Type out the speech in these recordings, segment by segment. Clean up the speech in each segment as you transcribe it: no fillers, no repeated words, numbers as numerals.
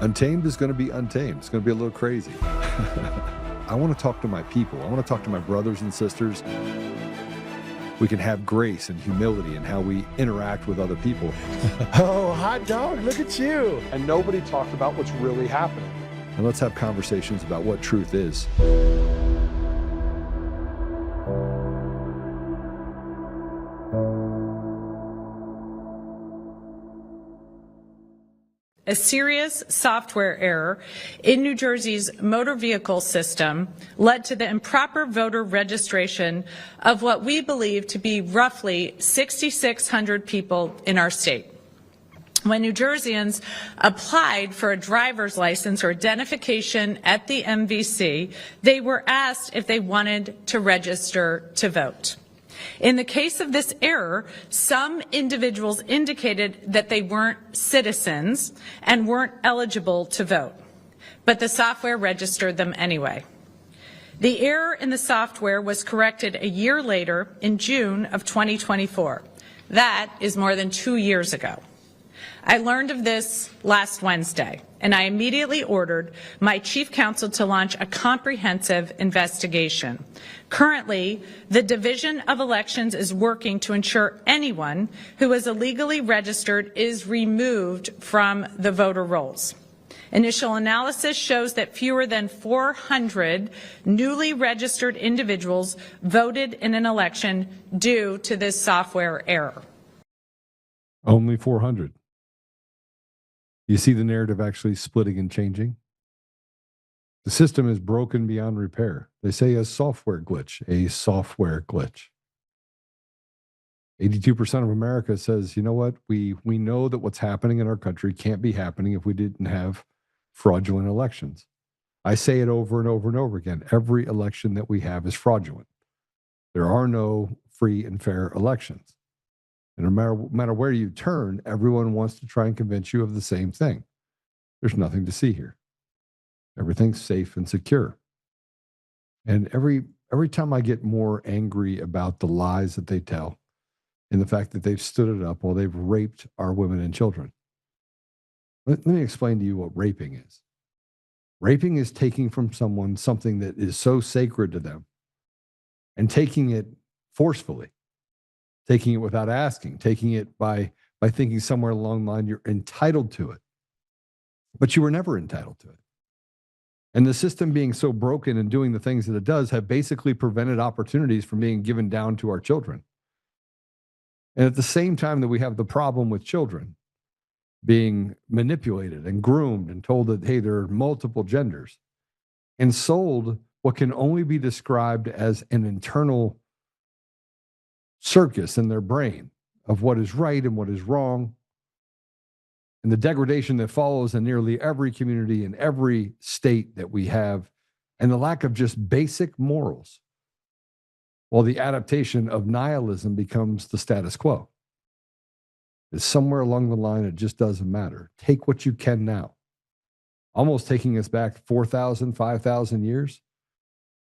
Untamed is going to be untamed. It's going to be a little crazy. I want to talk to my people. I want to talk to my brothers and sisters. We can have grace and humility in how we interact with other people. Oh, hot dog, look at you. And nobody talked about what's really happening. And let's have conversations about what truth is. A serious software error in New Jersey's motor vehicle system led to the improper voter registration of what we believe to be roughly 6,600 people in our state. When New Jerseyans applied for a driver's license or identification at the MVC, they were asked if they wanted to register to vote. In the case of this error, some individuals indicated that they weren't citizens and weren't eligible to vote, but the software registered them anyway. The error in the software was corrected a year later in June of 2024. That is more than 2 years ago. I learned of this last Wednesday, and I immediately ordered my chief counsel to launch a comprehensive investigation. Currently, the Division of Elections is working to ensure anyone who is illegally registered is removed from the voter rolls. Initial analysis shows that fewer than 400 newly registered individuals voted in an election due to this software error. Only 400. You see the narrative actually splitting and changing? The system is broken beyond repair. They say a software glitch, a software glitch. 82% of America says, you know what, we know that what's happening in our country can't be happening if we didn't have fraudulent elections. I say it over and over and over again. Every election that we have is fraudulent. There are no free and fair elections. And no matter where you turn, everyone wants to try and convince you of the same thing. There's nothing to see here. Everything's safe and secure. And every time I get more angry about the lies that they tell and the fact that they've stood it up while they've raped our women and children. Let me explain to you what raping is. Raping is taking from someone something that is so sacred to them and taking it forcefully. Taking it without asking, taking it by thinking somewhere along the line you're entitled to it. But you were never entitled to it. And the system being so broken and doing the things that it does have basically prevented opportunities from being given down to our children. And at the same time that we have the problem with children being manipulated and groomed and told that, hey, there are multiple genders and sold what can only be described as an internal circus in their brain of what is right and what is wrong, and the degradation that follows in nearly every community in every state that we have, and the lack of just basic morals, while the adaptation of nihilism becomes the status quo. It's somewhere along the line, it just doesn't matter. Take what you can now. Almost taking us back 4,000, 5,000 years.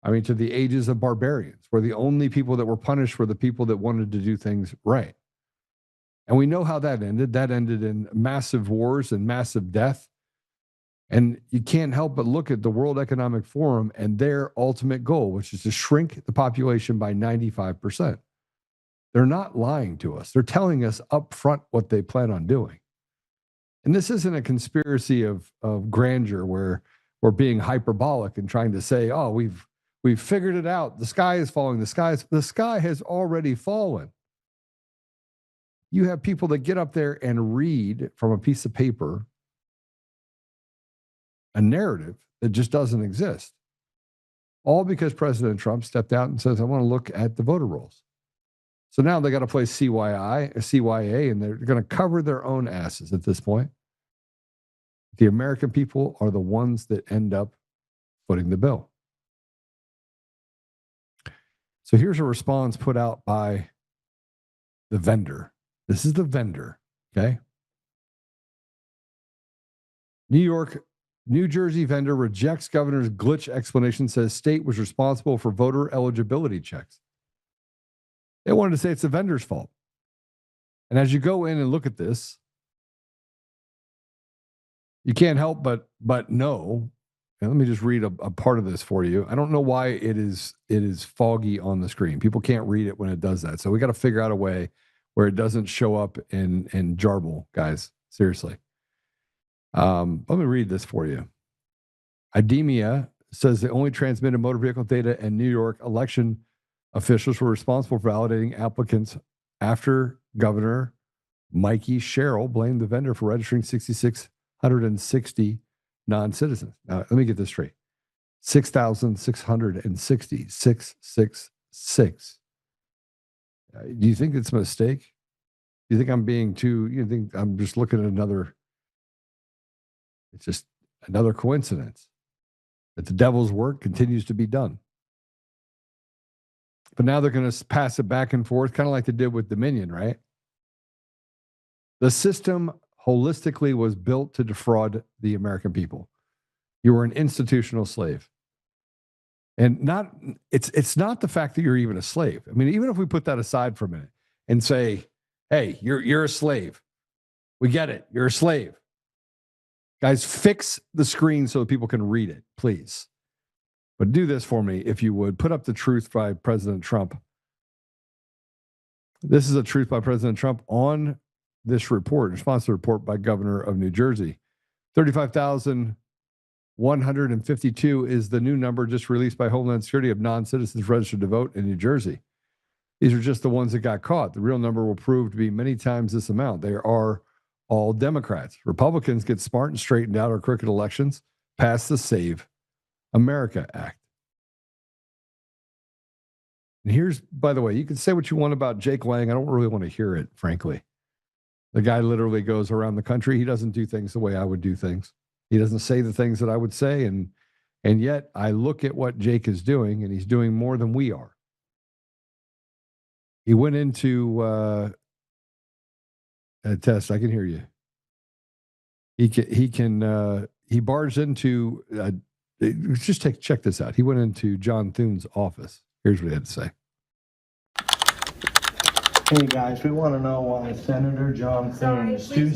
I mean, to the ages of barbarians, where the only people that were punished were the people that wanted to do things right. And we know how that ended. That ended in massive wars and massive death. And you can't help but look at the World Economic Forum and their ultimate goal, which is to shrink the population by 95%. They're not lying to us. They're telling us up front what they plan on doing. And this isn't a conspiracy of grandeur where we're being hyperbolic and trying to say, oh, we've figured it out. The sky is falling. The sky has already fallen. You have people that get up there and read from a piece of paper a narrative that just doesn't exist. All because President Trump stepped out and says, I want to look at the voter rolls. So now they got to play CYA, and they're going to cover their own asses at this point. The American people are the ones that end up footing the bill. So here's a response put out by the vendor. This is the vendor, okay? New Jersey vendor rejects governor's glitch explanation, says state was responsible for voter eligibility checks. They wanted to say it's the vendor's fault. And as you go in and look at this, You can't help but know. And let me just read a part of this for you. I don't know why it is foggy on the screen. People can't read it when it does that. So we got to figure out a way where it doesn't show up in jarble, guys. Seriously. Let me read this for you. IDEMIA says they only transmitted motor vehicle data, and New York election officials were responsible for validating applicants after Governor Mikie Sherrill blamed the vendor for registering 6,660 non-citizens. Now, let me get this straight. 6,660. 666. Do you think it's a mistake? Do you think I'm being too, you think I'm just looking at it's just another coincidence that the devil's work continues to be done. But now they're going to pass it back and forth, kind of like they did with Dominion, right? The system holistically was built to defraud the American people. You were an institutional slave. And it's not the fact that you're even a slave. I mean, even if we put that aside for a minute and say, hey, you're a slave. We get it. You're a slave. Guys, fix the screen so that people can read it, please. But do this for me, if you would. Put up the truth by President Trump. This is a truth by President Trump on this report, response to the report by Governor of New Jersey. 35,152 is the new number just released by Homeland Security of non-citizens registered to vote in New Jersey. These are just the ones that got caught. The real number will prove to be many times this amount. They are all Democrats. Republicans get smart and straightened out our crooked elections, pass the Save America Act. And here's, by the way, you can say what you want about Jake Lang. I don't really want to hear it, frankly. The guy literally goes around the country. He doesn't do things the way I would do things. He doesn't say the things that I would say. And yet I look at what Jake is doing, and he's doing more than we are. He went into a test. I can hear you. He barged into, check this out. He went into John Thune's office. Here's what he had to say. Hey guys, we want to know why Senator John Thune is too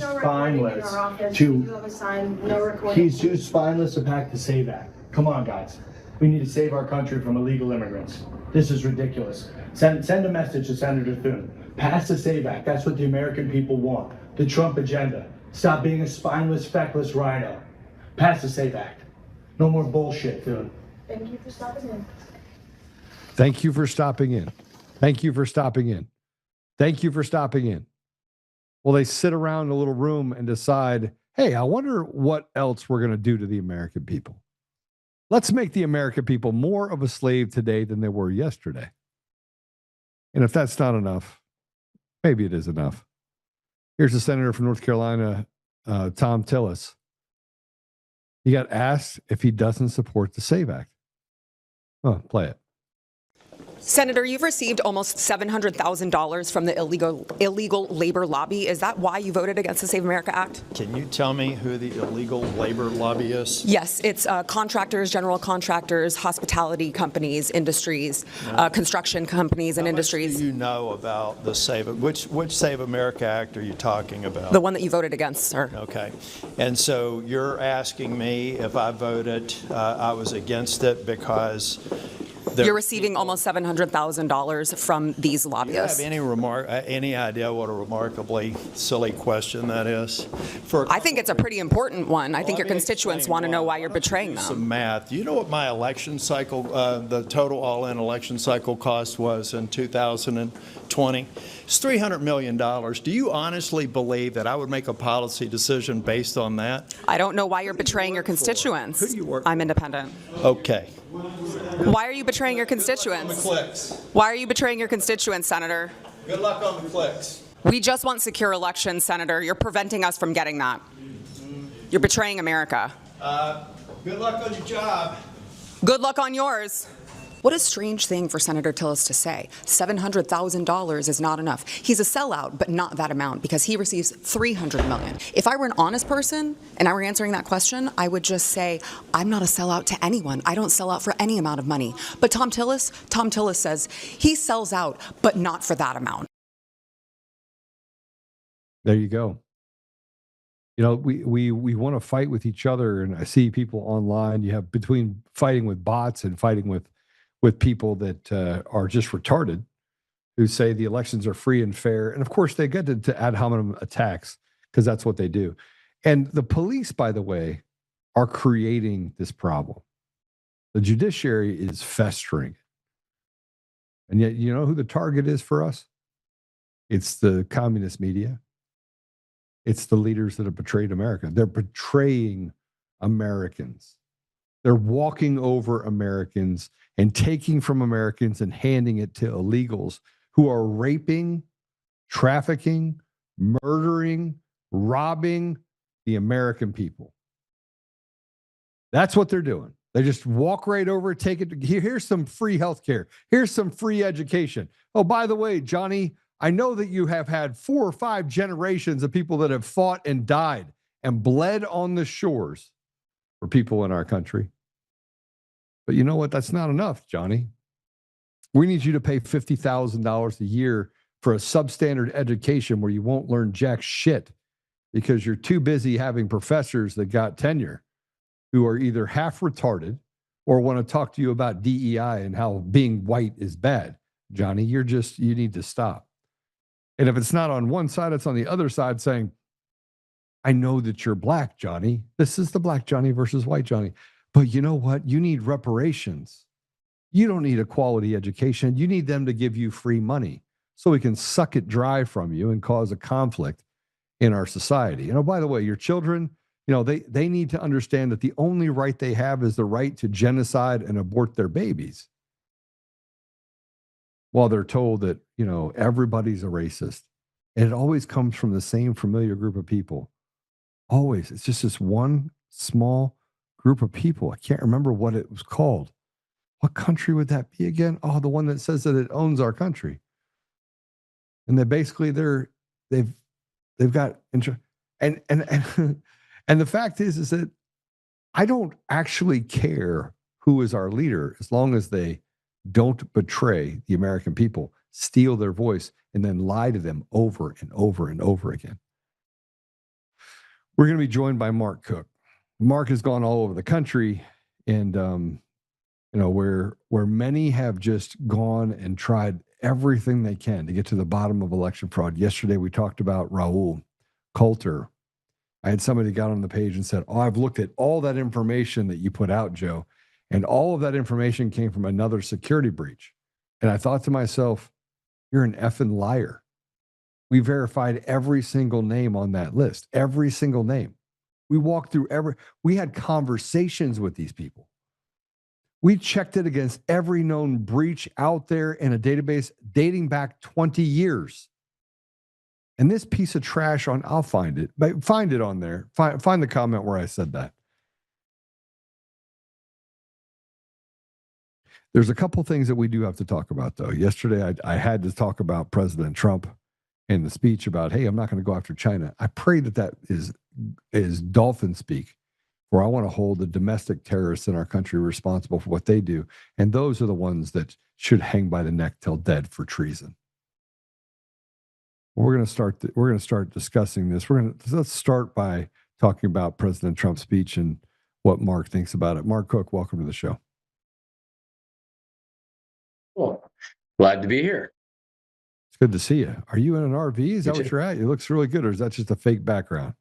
spineless to pack the SAVE Act. Come on, guys. We need to save our country from illegal immigrants. This is ridiculous. Send a message to Senator Thune. Pass the SAVE Act. That's what the American people want. The Trump agenda. Stop being a spineless, feckless rhino. Pass the SAVE Act. No more bullshit, Thune. Thank you for stopping in. Thank you for stopping in. Thank you for stopping in. Thank you for stopping in. Well, they sit around in a little room and decide, hey, I wonder what else we're going to do to the American people. Let's make the American people more of a slave today than they were yesterday. And if that's not enough, maybe it is enough. Here's the senator from North Carolina, Thom Tillis. He got asked if he doesn't support the SAVE Act. Oh, play it. Senator, you've received almost $700,000 from the illegal labor lobby. Is that why you voted against the Save America Act? Can you tell me who the illegal labor lobby is? Yes, it's contractors, general contractors, hospitality companies, industries, construction companies and industries. How much do you know about the which Save America Act are you talking about? The one that you voted against, sir. Okay. And so you're asking me if I voted, I was against it because you're receiving almost $700,000 from these lobbyists. Do you have any idea what a remarkably silly question that is? I think it's a pretty important one. I think your constituents want to know why you're betraying them. Some math. You know what my election cycle, the total all-in election cycle cost was in 2020? It's $300 million. Do you honestly believe that I would make a policy decision based on that? I don't know why you're betraying your constituents. Who do you work for? I'm independent. Okay. Why are you betraying your constituents? Why are you betraying your constituents, Senator? Good luck on the clicks. We just want secure elections, Senator. You're preventing us from getting that. You're betraying America. Good luck on your job. Good luck on yours. What a strange thing for Senator Tillis to say. $700,000 is not enough. He's a sellout, but not that amount, because he receives $300 million. If I were an honest person and I were answering that question, I would just say, I'm not a sellout to anyone. I don't sell out for any amount of money. But Thom Tillis says he sells out, but not for that amount. There you go. we want to fight with each other, and I see people online. You have between fighting with bots and fighting with people that are just retarded, who say the elections are free and fair, and of course they get to ad hominem attacks because that's what they do. And the police, by the way, are creating this problem. The judiciary is festering. And yet, you know who the target is for us? It's the communist media. It's the leaders that have betrayed America. They're betraying Americans. They're walking over Americans and taking from Americans and handing it to illegals who are raping, trafficking, murdering, robbing the American people. That's what they're doing. They just walk right over, take it. Here's some free health care. Here's some free education. Oh, by the way, Johnny, I know that you have had 4 or 5 generations of people that have fought and died and bled on the shores for people in our country. But you know what? That's not enough, Johnny. We need you to pay $50,000 a year for a substandard education where you won't learn jack shit because you're too busy having professors that got tenure who are either half retarded or want to talk to you about DEI and how being white is bad. Johnny, you need to stop. And if it's not on one side, it's on the other side saying, I know that you're black, Johnny. This is the black Johnny versus white Johnny. But you know what? You need reparations. You don't need a quality education. You need them to give you free money so we can suck it dry from you and cause a conflict in our society. By the way, your children, they need to understand that the only right they have is the right to genocide and abort their babies. While they're told that, everybody's a racist. And it always comes from the same familiar group of people. Always. It's just this one small group of people. I can't remember what it was called. What country would that be again? Oh, the one that says that it owns our country. And they basically they've got and the fact is that I don't actually care who is our leader as long as they don't betray the American people, steal their voice, and then lie to them over and over and over again. We're going to be joined by Mark Cook. Mark has gone all over the country, and where many have just gone and tried everything they can to get to the bottom of election fraud. Yesterday, we talked about Raul Coulter. I had somebody got on the page and said, I've looked at all that information that you put out, Joe, and all of that information came from another security breach. And I thought to myself, you're an effing liar. We verified every single name on that list, every single name. We walked through we had conversations with these people. We checked it against every known breach out there in a database dating back 20 years. And this piece of trash I'll find it, but find it on there. Find the comment where I said that. There's a couple things that we do have to talk about, though. Yesterday, I had to talk about President Trump and the speech about, hey, I'm not going to go after China. I pray that is dolphin speak, where I want to hold the domestic terrorists in our country responsible for what they do. And those are the ones that should hang by the neck till dead for treason. We're going to start discussing this. Let's start by talking about President Trump's speech and what Mark thinks about it. Mark Cook, welcome to the show. Well, glad to be here. It's good to see you. Are you in an RV? Is that what you're at? It looks really good, or is that just a fake background?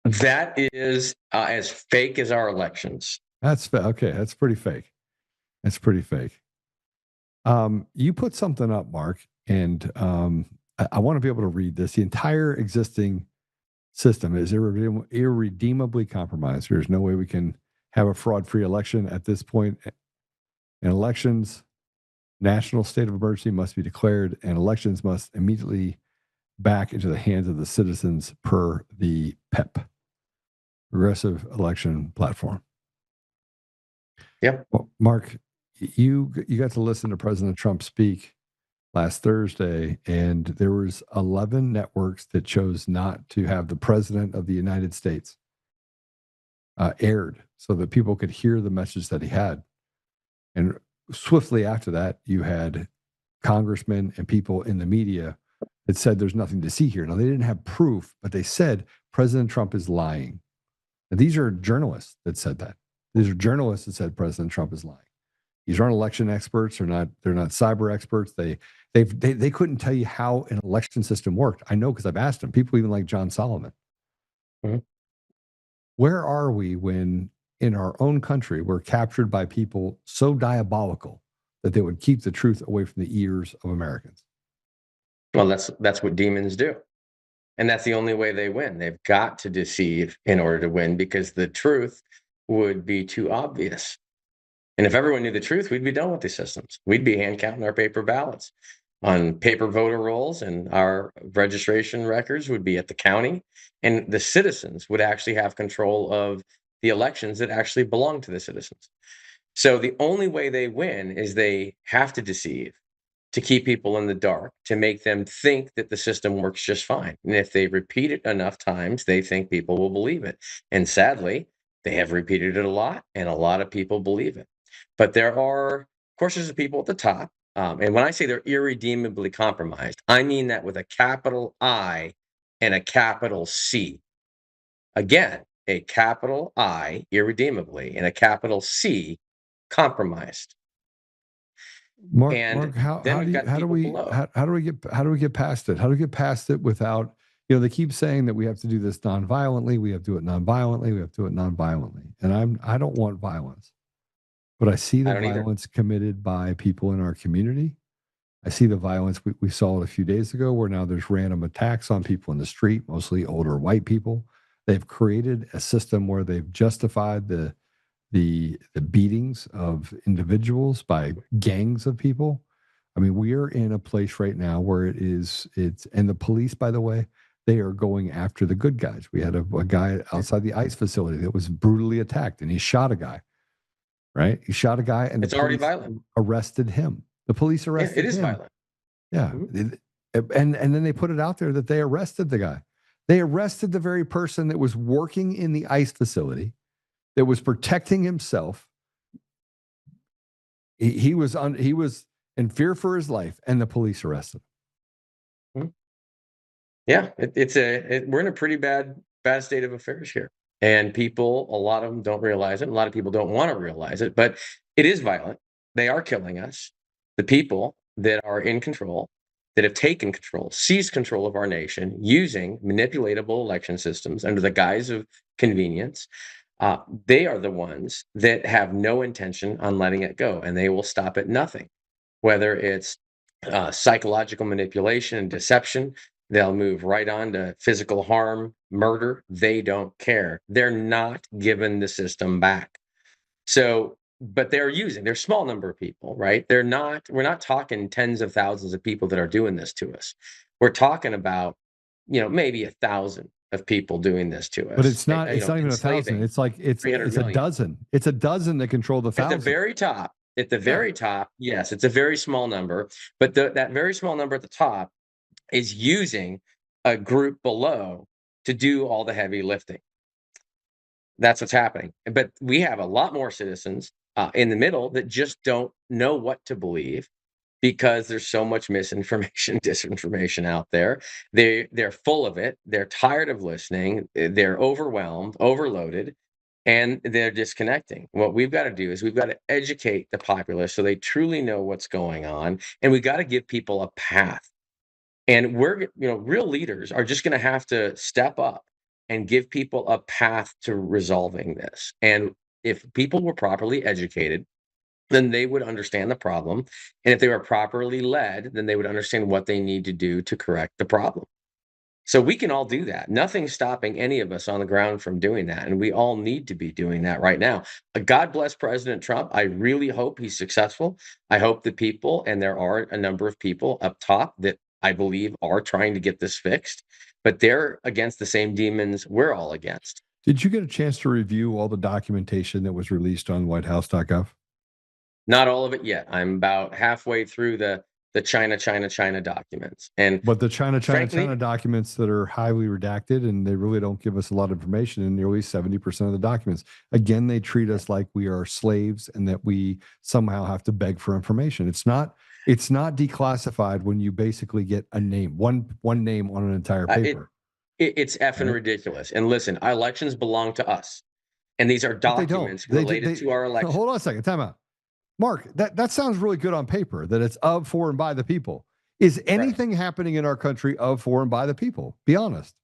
That is as fake as our elections. Okay. That's pretty fake. You put something up, Mark, and I want to be able to read this. The entire existing system is irredeemably compromised. There's no way we can have a fraud-free election at this point. In elections, national state of emergency must be declared, and elections must immediately back into the hands of the citizens per the PEP, Progressive Election Platform. Yep. Well, Mark, you got to listen to President Trump speak last Thursday, and there was 11 networks that chose not to have the President of the United States aired so that people could hear the message that he had. And swiftly after that, you had congressmen and people in the media that said there's nothing to see here. Now, they didn't have proof, but they said President Trump is lying. Now, these are journalists that said that. These are journalists that said President Trump is lying. These aren't election experts. They're not cyber experts. They couldn't tell you how an election system worked. I know because I've asked them. People even like John Solomon. Mm-hmm. Where are we when in our own country we're captured by people so diabolical that they would keep the truth away from the ears of Americans? Well, that's what demons do. And that's the only way they win. They've got to deceive in order to win, because the truth would be too obvious. And if everyone knew the truth, we'd be done with these systems. We'd be hand counting our paper ballots on paper voter rolls, and our registration records would be at the county, and the citizens would actually have control of the elections that actually belong to the citizens. So the only way they win is they have to deceive, to keep people in the dark, to make them think that the system works just fine. And if they repeat it enough times, they think people will believe it. And sadly, they have repeated it a lot, and a lot of people believe it. But there are, of course, there's the people at the top. And when I say they're irredeemably compromised, I mean that with a capital I and a capital C. Again, a capital I, irredeemably, and a capital C, compromised. Mark, how do we get past it? How do we get past it without, they keep saying that we have to do this nonviolently. We have to do it nonviolently. We have to do it nonviolently. And I don't want violence. But I see the violence committed by people in our community. I see the violence. We saw it a few days ago, where now there's random attacks on people in the street, mostly older white people. They've created a system where they've justified the beatings of individuals by gangs of people. I mean, we are in a place right now where and the police, by the way, they are going after the good guys. We had a guy outside the ICE facility that was brutally attacked, and he shot a guy. Right? He shot a guy, and it's already violent. Arrested him. The police arrested him. It is violent. Yeah. Mm-hmm. And then they put it out there that they arrested the guy. They arrested the very person that was working in the ICE facility, that was protecting himself. He was in fear for his life, and the police arrested him. Mm-hmm. Yeah, we're in a pretty bad state of affairs here. And people, a lot of them don't realize it. A lot of people don't want to realize it, but it is violent. They are killing us. The people that are in control, that have taken control, seized control of our nation using manipulatable election systems under the guise of convenience, they are the ones that have no intention on letting it go, and they will stop at nothing. Whether it's psychological manipulation and deception, they'll move right on to physical harm, murder. They don't care. They're not giving the system back. So, but they're a small number of people, right? We're not talking tens of thousands of people that are doing this to us. We're talking about, maybe 1,000 of people doing this to us. But it's not even 1,000. It's like, it's a dozen. It's a dozen that control the 1,000. At the very top, yes, it's a very small number, but that very small number at the top is using a group below to do all the heavy lifting. That's what's happening. But we have a lot more citizens in the middle that just don't know what to believe, because there's so much misinformation, disinformation out there. They're full of it. They're tired of listening. They're overwhelmed, overloaded, and they're disconnecting. What we've got to do is we've got to educate the populace so they truly know what's going on, and we've got to give people a path. And real leaders are just going to have to step up and give people a path to resolving this. And if people were properly educated, then they would understand the problem. And if they were properly led, then they would understand what they need to do to correct the problem. So we can all do that. Nothing's stopping any of us on the ground from doing that. And we all need to be doing that right now. God bless President Trump. I really hope he's successful. I hope the people, and there are a number of people up top that I believe are trying to get this fixed, but they're against the same demons we're all against. Did you get a chance to review all the documentation that was released on whitehouse.gov? Not all of it yet. I'm about halfway through the China documents. But the China documents that are highly redacted, and they really don't give us a lot of information in nearly 70% of the documents. Again, they treat us like we are slaves and that we somehow have to beg for information. It's not It's not declassified when you basically get a name, one name on an entire paper. It's effing ridiculous. And listen, our elections belong to us. And these are But they don't. documents related to our election. Hold on a second. Time out. Mark, that sounds really good on paper, that it's of, for, and by the people. Is anything happening in our country of, for, and by the people? Be honest.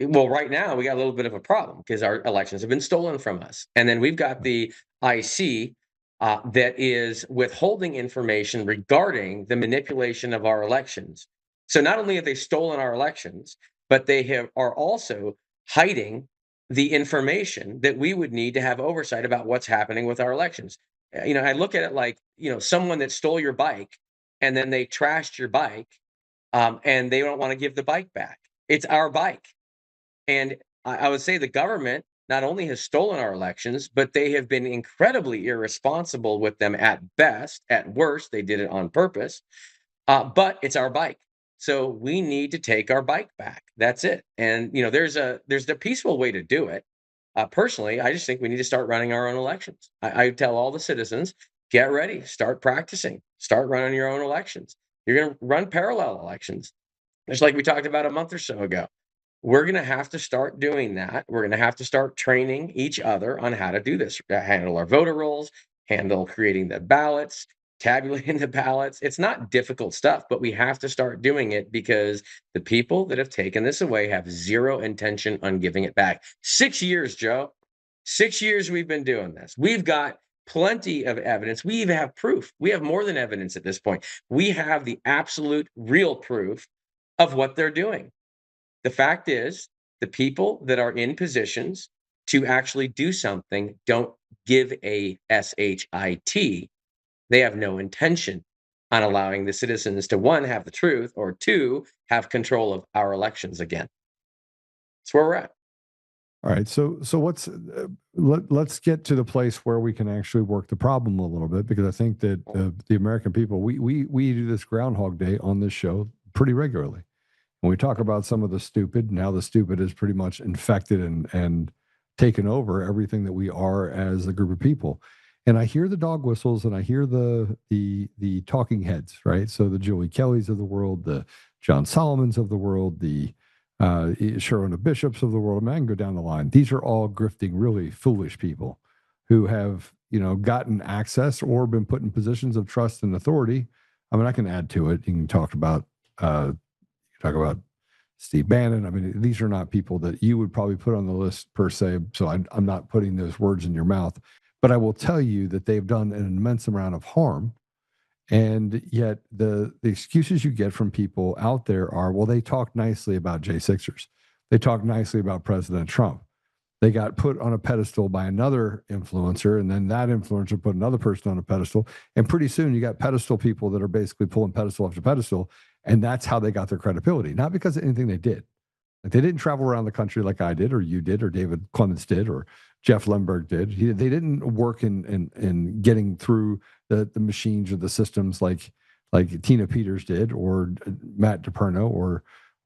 Well, right now, we got a little bit of a problem because our elections have been stolen from us. And then we've got the IC that is withholding information regarding the manipulation of our elections. So not only have they stolen our elections, but they are also hiding the information that we would need to have oversight about what's happening with our elections. I look at it like, someone that stole your bike and then they trashed your bike and they don't want to give the bike back. It's our bike. And I would say the government not only has stolen our elections, but they have been incredibly irresponsible with them at best. At worst, they did it on purpose. But it's our bike. So we need to take our bike back. That's it. And, there's a peaceful way to do it. Personally, I just think we need to start running our own elections. I tell all the citizens, get ready, start practicing, start running your own elections. You're going to run parallel elections, just like we talked about a month or so ago. We're going to have to start doing that. We're going to have to start training each other on how to do this, handle our voter rolls, handle creating the ballots, tabulating the ballots. It's not difficult stuff, but we have to start doing it because the people that have taken this away have zero intention on giving it back. 6 years, Joe. 6 years we've been doing this. We've got plenty of evidence. We even have proof. We have more than evidence at this point. We have the absolute real proof of what they're doing. The fact is, the people that are in positions to actually do something don't give a SHIT. They have no intention on allowing the citizens to, one, have the truth, or two, have control of our elections again. That's where we're at. All right. So let's get to the place where we can actually work the problem a little bit, because I think that the American people, we do this Groundhog Day on this show pretty regularly. When we talk about some of the stupid, now the stupid is pretty much infected and taken over everything that we are as a group of people. And I hear the dog whistles and I hear the talking heads, right? So the Joey Kellys of the world, the John Solomons of the world, the Sherronna Bishops of the world. I mean, I can go down the line. These are all grifting, really foolish people who have, gotten access or been put in positions of trust and authority. I mean, I can add to it. You can talk about Steve Bannon. I mean, these are not people that you would probably put on the list per se. So I'm not putting those words in your mouth, but I will tell you that they've done an immense amount of harm. And yet the excuses you get from people out there are, well, they talk nicely about J6ers. They talk nicely about President Trump. They got put on a pedestal by another influencer, and then that influencer put another person on a pedestal. And pretty soon you got pedestal people that are basically pulling pedestal after pedestal. And that's how they got their credibility, not because of anything they did. Like, they didn't travel around the country like I did, or you did, or David Clements did, or Jeff Lemberg did. They didn't work in getting through the machines or the systems like Tina Peters did, or Matt DePerno,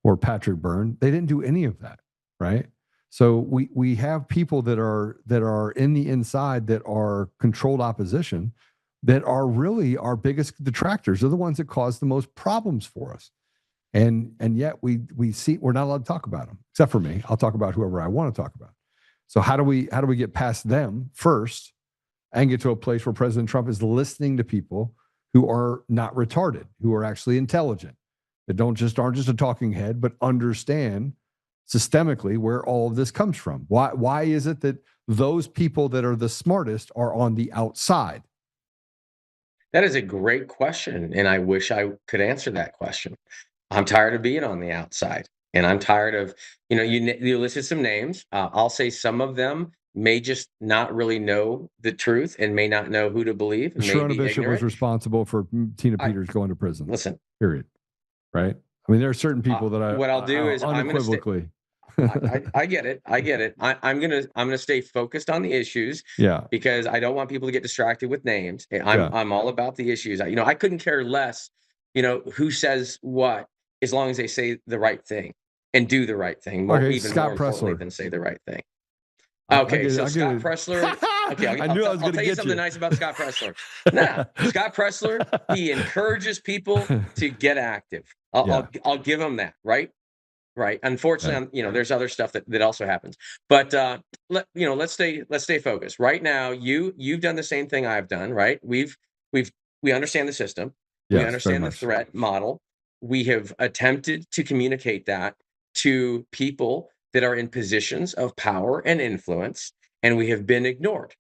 or Patrick Byrne. They didn't do any of that, right? So we have people that are in the inside that are controlled opposition, that are really our biggest detractors. They're the ones that cause the most problems for us. And yet we see we're not allowed to talk about them, except for me. I'll talk about whoever I want to talk about. So how do we get past them first and get to a place where President Trump is listening to people who are not retarded, who are actually intelligent, that aren't just a talking head, but understand systemically where all of this comes from? Why is it that those people that are the smartest are on the outside? That is a great question, and I wish I could answer that question. I'm tired of being on the outside, and I'm tired of, you listed some names. I'll say some of them may just not really know the truth and may not know who to believe. Sherronna Bishop was responsible for Tina Peters going to prison. Listen. Period. Right? I mean, there are certain people that what I'll do is unequivocally. I get it. I'm gonna stay focused on the issues. Yeah. Because I don't want people to get distracted with names. I'm all about the issues. I couldn't care less, who says what, as long as they say the right thing and do the right thing. Even Scott more importantly Pressler than say the right thing. Okay, so Scott Pressler. Okay, I knew I was I'll going to tell you get something you. nice about Scott Pressler. Nah, Scott Pressler, he encourages people to get active. I'll give him that, right? Right. Unfortunately, there's other stuff that also happens. But let's stay focused. Right now, you've done the same thing I've done, right? We understand the system. We Yes, very understand the much. threat model. We have attempted to communicate that to people that are in positions of power and influence, and we have been ignored.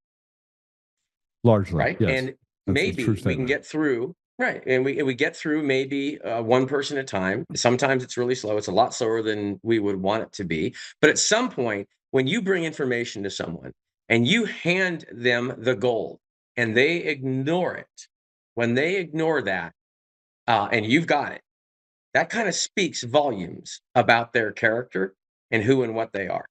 Largely, Right. yes. And That's a maybe true we can statement. get through. Right. And we get through maybe one person at a time. Sometimes it's really slow. It's a lot slower than we would want it to be. But at some point, when you bring information to someone and you hand them the gold and they ignore it, when they ignore that and you've got it, that kind of speaks volumes about their character and who and what they are.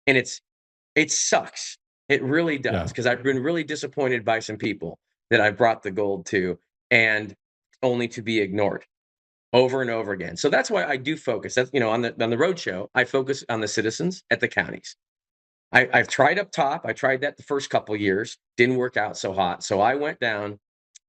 And it sucks. It really does, Yeah. because I've been really disappointed by some people that I brought the gold to, and only to be ignored over and over again. So that's why I do focus. That's on the road show, I focus on the citizens at the counties. I've tried up top. I tried that the first couple of years, didn't work out so hot. So I went down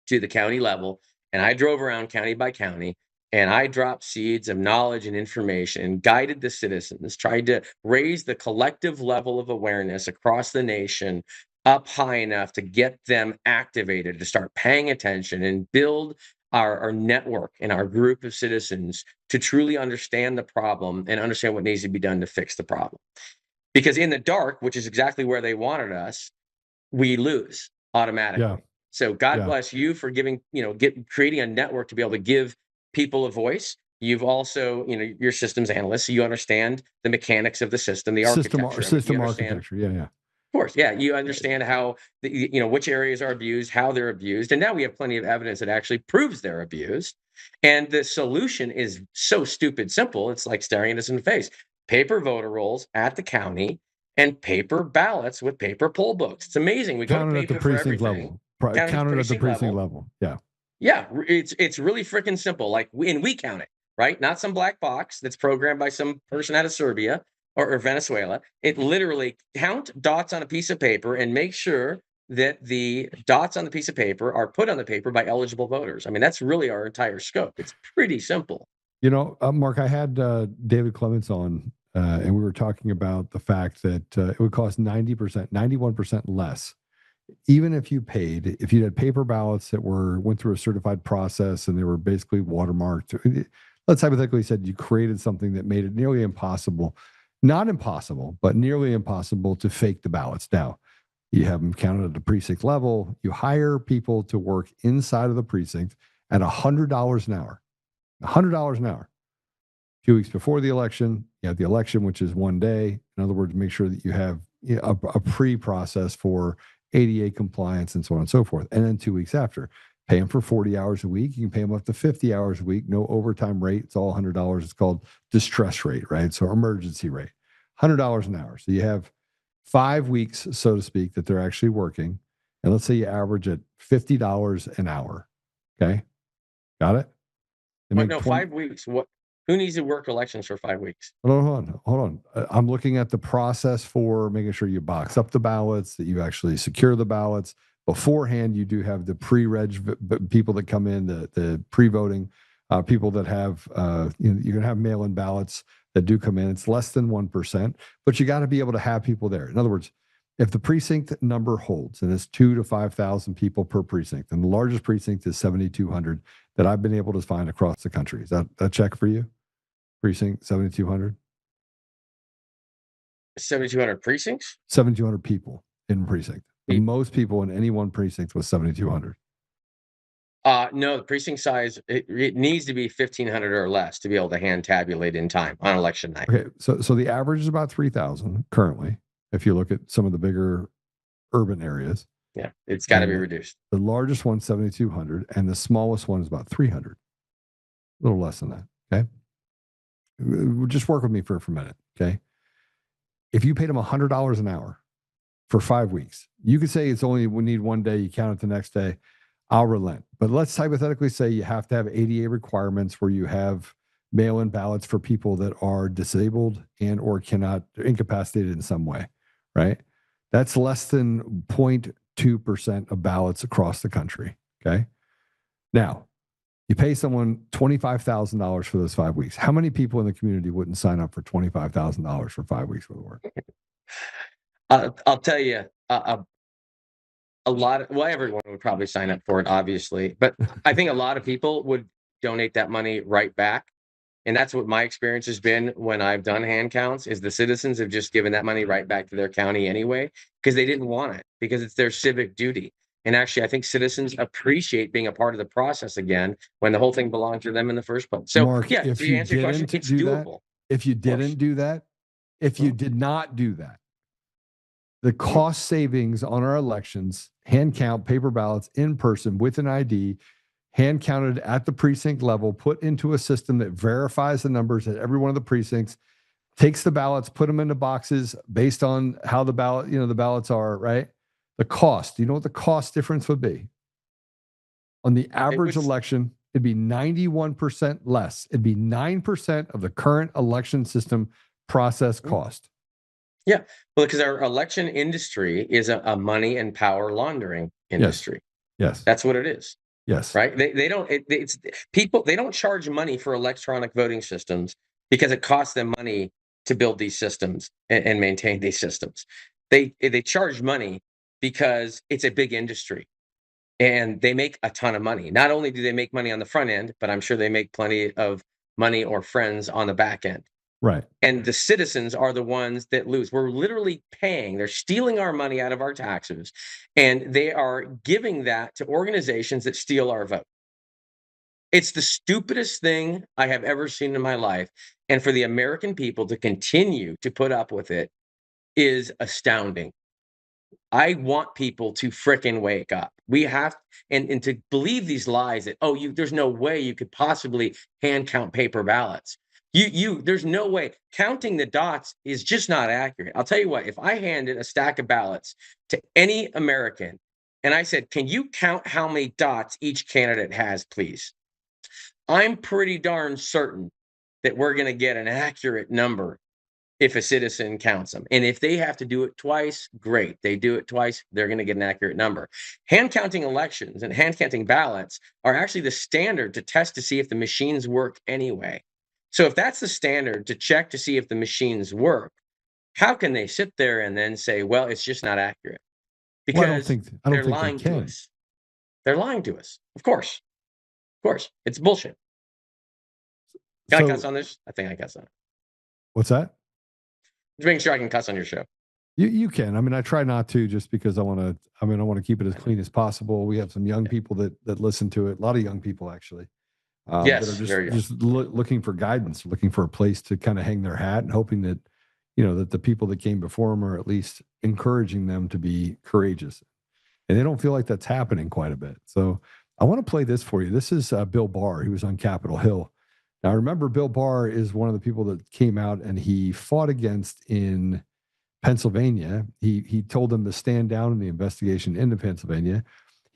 to the county level and I drove around county by county, and I dropped seeds of knowledge and information, guided the citizens, tried to raise the collective level of awareness across the nation up high enough to get them activated, to start paying attention and build our network and our group of citizens to truly understand the problem and understand what needs to be done to fix the problem. Because in the dark, which is exactly where they wanted us, we lose automatically. Yeah. So God bless you for creating a network to be able to give people a voice. You've also, you're systems analysts, so you understand the mechanics of the system, the architecture. System architecture. Yeah. Of course, yeah. You understand how which areas are abused, how they're abused, and now we have plenty of evidence that actually proves they're abused. And the solution is so stupid simple. It's like staring us in the face. Paper voter rolls at the county and paper ballots with paper poll books. It's amazing. We Counted at the precinct level. Counted at the precinct level. Yeah. Yeah, it's really freaking simple. Like we count it, right? Not some black box that's programmed by some person out of Serbia or Venezuela. It literally count dots on a piece of paper and make sure that the dots on the piece of paper are put on the paper by eligible voters. I mean, that's really our entire scope. It's pretty simple. Mark, I had David Clements on, and we were talking about the fact that it would cost 90%, 91% less. Even if you had paper ballots that went through a certified process and they were basically watermarked, let's hypothetically said you created something that made it nearly impossible, not impossible, but nearly impossible to fake the ballots. Now, you have them counted at the precinct level. You hire people to work inside of the precinct at $100 an hour. $100 an hour. A few weeks before the election, you have the election, which is one day. In other words, make sure that you have a pre-process for ADA compliance and so on and so forth. And then 2 weeks after, pay them for 40 hours a week. You can pay them up to 50 hours a week. No overtime rate. It's all $100. It's called distress rate, right? So emergency rate, $100 an hour. So you have 5 weeks, so to speak, that they're actually working. And let's say you average at $50 an hour. Okay. Got it? 5 weeks. Who needs to work elections for 5 weeks? Hold on. I'm looking at the process for making sure you box up the ballots, that you actually secure the ballots. Beforehand, you do have the pre-reg people that come in, the pre-voting people that have, you're going to have mail-in ballots that do come in. It's less than 1%, but you got to be able to have people there. In other words, if the precinct number holds, and it's 2,000 to 5,000 people per precinct, and the largest precinct is 7,200 that I've been able to find across the country. Is that a check for you? Precinct 7,200? 7,200 precincts? 7,200 people in precinct. The most people in any one precinct was 7,200. No, the precinct size, it needs to be 1,500 or less to be able to hand tabulate in time on election night. Okay, so the average is about 3,000 currently, if you look at some of the bigger urban areas. Yeah, it's got to be reduced. The largest one's 7,200, and the smallest one is about 300. A little less than that, okay? Just work with me for a minute, okay? If you paid them $100 an hour for 5 weeks, you could say we need 1 day, you count it the next day, I'll relent. But let's hypothetically say you have to have ADA requirements where you have mail-in ballots for people that are disabled and or incapacitated in some way, right? That's less than 0.2% of ballots across the country. Okay. Now, you pay someone $25,000 for those 5 weeks. How many people in the community wouldn't sign up for $25,000 for 5 weeks worth of work? I'll tell you, a lot of, well, everyone would probably sign up for it, obviously, but I think a lot of people would donate that money right back. And that's what my experience has been when I've done hand counts, is the citizens have just given that money right back to their county anyway, because they didn't want it, because it's their civic duty. And actually, I think citizens appreciate being a part of the process again when the whole thing belonged to them in the first place. So, Mark, yeah, if to you answer your question, didn't it's do that, doable. if you didn't do that, if you did not do that, the cost savings on our elections, hand count, paper ballots, in person with an ID, hand counted at the precinct level, put into a system that verifies the numbers at every one of the precincts, takes the ballots, put them into boxes based on how the ballot, the ballots are, right? The cost, do you know what the cost difference would be? On the average election, it'd be 91% less. It'd be 9% of the current election system process cost. Yeah, well, because our election industry is a money and power laundering industry. Yes. That's what it is. Yes. Right. They don't, it's people, they don't charge money for electronic voting systems because it costs them money to build these systems and maintain these systems. They charge money because it's a big industry and they make a ton of money. Not only do they make money on the front end, but I'm sure they make plenty of money or friends on the back end. Right. And the citizens are the ones that lose. We're literally paying, they're stealing our money out of our taxes, and they are giving that to organizations that steal our vote. It's the stupidest thing I have ever seen in my life. And for the American people to continue to put up with it is astounding. I want people to frickin' wake up. We have, and to believe these lies that, there's no way you could possibly hand count paper ballots. There's no way. Counting the dots is just not accurate. I'll tell you what, if I handed a stack of ballots to any American and I said, can you count how many dots each candidate has, please? I'm pretty darn certain that we're going to get an accurate number if a citizen counts them. And if they have to do it twice, great. They do it twice, they're going to get an accurate number. Hand counting elections and hand counting ballots are actually the standard to test to see if the machines work anyway. So if that's the standard to check to see if the machines work, how can they sit there and then say, well, it's just not accurate? Because I don't think they're lying to us. They're lying to us. Of course. Of course. It's bullshit. Can I cuss on this? I think I cuss on it. What's that? Just making sure I can cuss on your show. You can. I mean, I try not to, just because I want to keep it as clean as possible. We have some young people that listen to it. A lot of young people, actually. Yes, that are just looking for guidance, looking for a place to kind of hang their hat, and hoping that, that the people that came before them are at least encouraging them to be courageous. And they don't feel like that's happening quite a bit. So I want to play this for you. This is Bill Barr. He was on Capitol Hill. Now, remember, Bill Barr is one of the people that came out and he fought against in Pennsylvania. He told them to stand down in the investigation into Pennsylvania.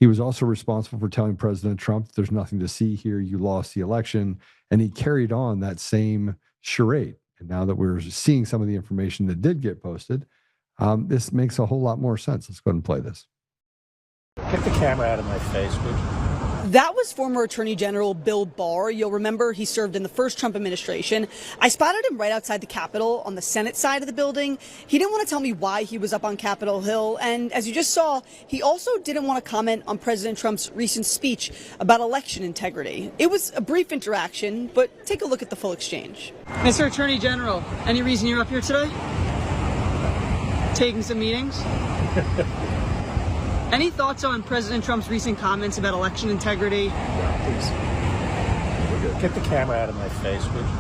He was also responsible for telling President Trump, there's nothing to see here, you lost the election. And he carried on that same charade. And now that we're seeing some of the information that did get posted, this makes a whole lot more sense. Let's go ahead and play this. Get the camera out of my face, would you? That was former Attorney General Bill Barr. You'll remember he served in the first Trump administration. I spotted him right outside the Capitol on the Senate side of the building. He didn't want to tell me why he was up on Capitol Hill. And as you just saw, he also didn't want to comment on President Trump's recent speech about election integrity. It was a brief interaction, but take a look at the full exchange. Mr. Attorney General, any reason you're up here today? Taking some meetings? Any thoughts on President Trump's recent comments about election integrity? Please. Get the camera out of my face, would you?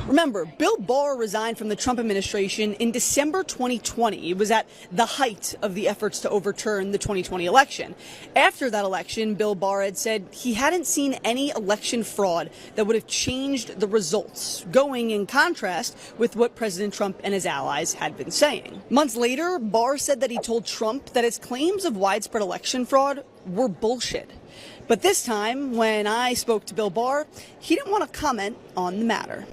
Remember, Bill Barr resigned from the Trump administration in December 2020. It was at the height of the efforts to overturn the 2020 election. After that election, Bill Barr had said he hadn't seen any election fraud that would have changed the results, going in contrast with what President Trump and his allies had been saying. Months later, Barr said that he told Trump that his claims of widespread election fraud were bullshit. But this time, when I spoke to Bill Barr, he didn't want to comment on the matter.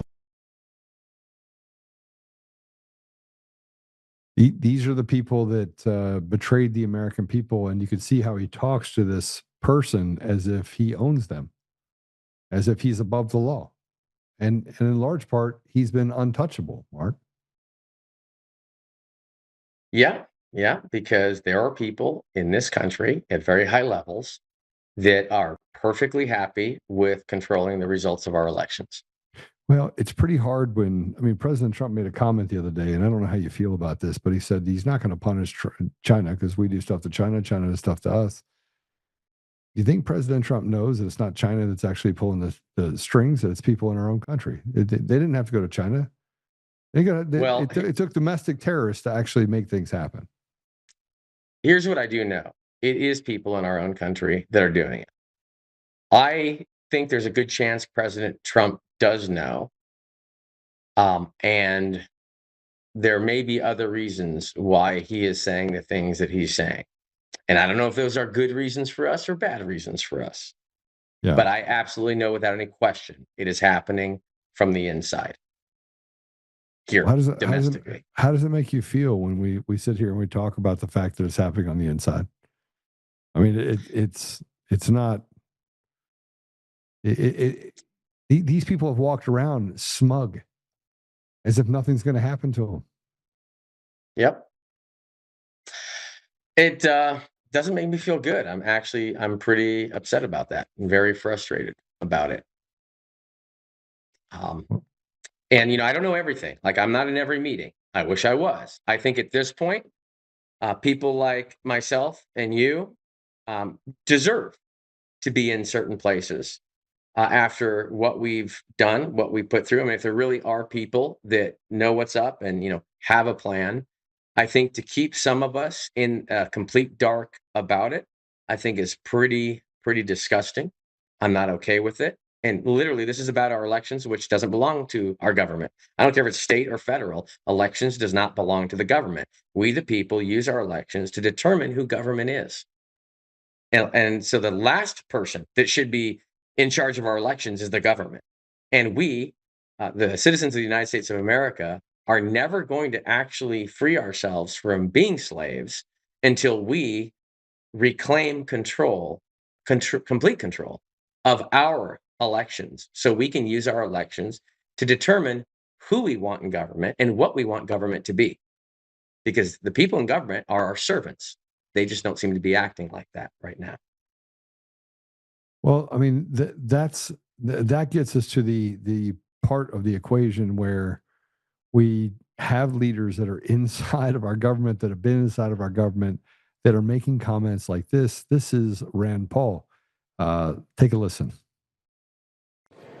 These are the people that betrayed the American people, and you could see how he talks to this person as if he owns them, as if he's above the law. And in large part, he's been untouchable, Mark. Yeah, yeah, because there are people in this country at very high levels that are perfectly happy with controlling the results of our elections. Well, it's pretty hard when, I mean, President Trump made a comment the other day, and I don't know how you feel about this, but he said he's not going to punish China because we do stuff to China, China does stuff to us. You think President Trump knows that it's not China that's actually pulling the strings, that it's people in our own country? They didn't have to go to China. It took domestic terrorists to actually make things happen. Here's what I do know. It is people in our own country that are doing it. I think there's a good chance President Trump does know. And there may be other reasons why he is saying the things that he's saying. And I don't know if those are good reasons for us or bad reasons for us. Yeah. But I absolutely know without any question, it is happening from the inside. Here, domestically. How does it make you feel when we sit here and we talk about the fact that it's happening on the inside? I mean, it's not. These people have walked around smug, as if nothing's going to happen to them. Yep. It doesn't make me feel good. I'm pretty upset about that. I'm very frustrated about it. And, I don't know everything. Like, I'm not in every meeting. I wish I was. I think at this point, people like myself and you deserve to be in certain places after what we've done, what we put through. I mean, if there really are people that know what's up and, have a plan, I think to keep some of us in complete dark about it, I think is pretty disgusting. I'm not okay with it. And literally, this is about our elections, which doesn't belong to our government. I don't care if it's state or federal. Elections does not belong to the government. We, the people, use our elections to determine who government is. And so the last person that should be in charge of our elections is the government. And we, the citizens of the United States of America, are never going to actually free ourselves from being slaves until we reclaim complete control of our elections, so we can use our elections to determine who we want in government and what we want government to be. Because the people in government are our servants. They just don't seem to be acting like that right now. Well, I mean, that gets us to the part of the equation where we have leaders that are inside of our government, that have been inside of our government, that are making comments like this. This is Rand Paul. Take a listen.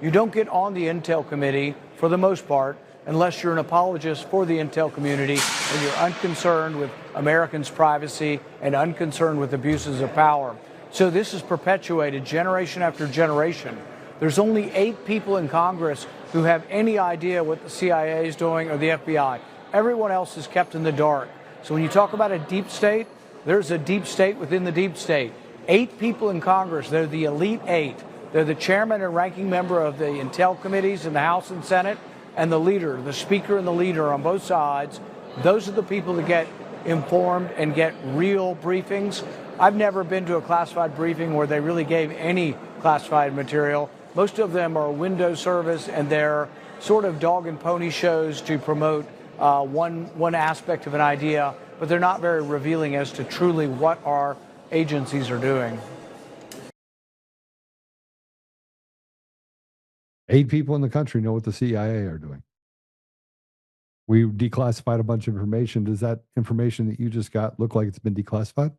You don't get on the Intel Committee, for the most part, unless you're an apologist for the Intel community and you're unconcerned with Americans' privacy and unconcerned with abuses of power. So this is perpetuated generation after generation. There's only 8 people in Congress who have any idea what the CIA is doing or the FBI. Everyone else is kept in the dark. So when you talk about a deep state, there's a deep state within the deep state. 8 people in Congress, they're the elite 8. They're the chairman and ranking member of the Intel committees in the House and Senate, and the leader, the speaker and the leader on both sides. Those are the people that get informed and get real briefings. I've never been to a classified briefing where they really gave any classified material. Most of them are window service, and they're sort of dog and pony shows to promote one aspect of an idea, but they're not very revealing as to truly what our agencies are doing. 8 people in the country know what the CIA are doing. We declassified a bunch of information. Does that information that you just got look like it's been declassified?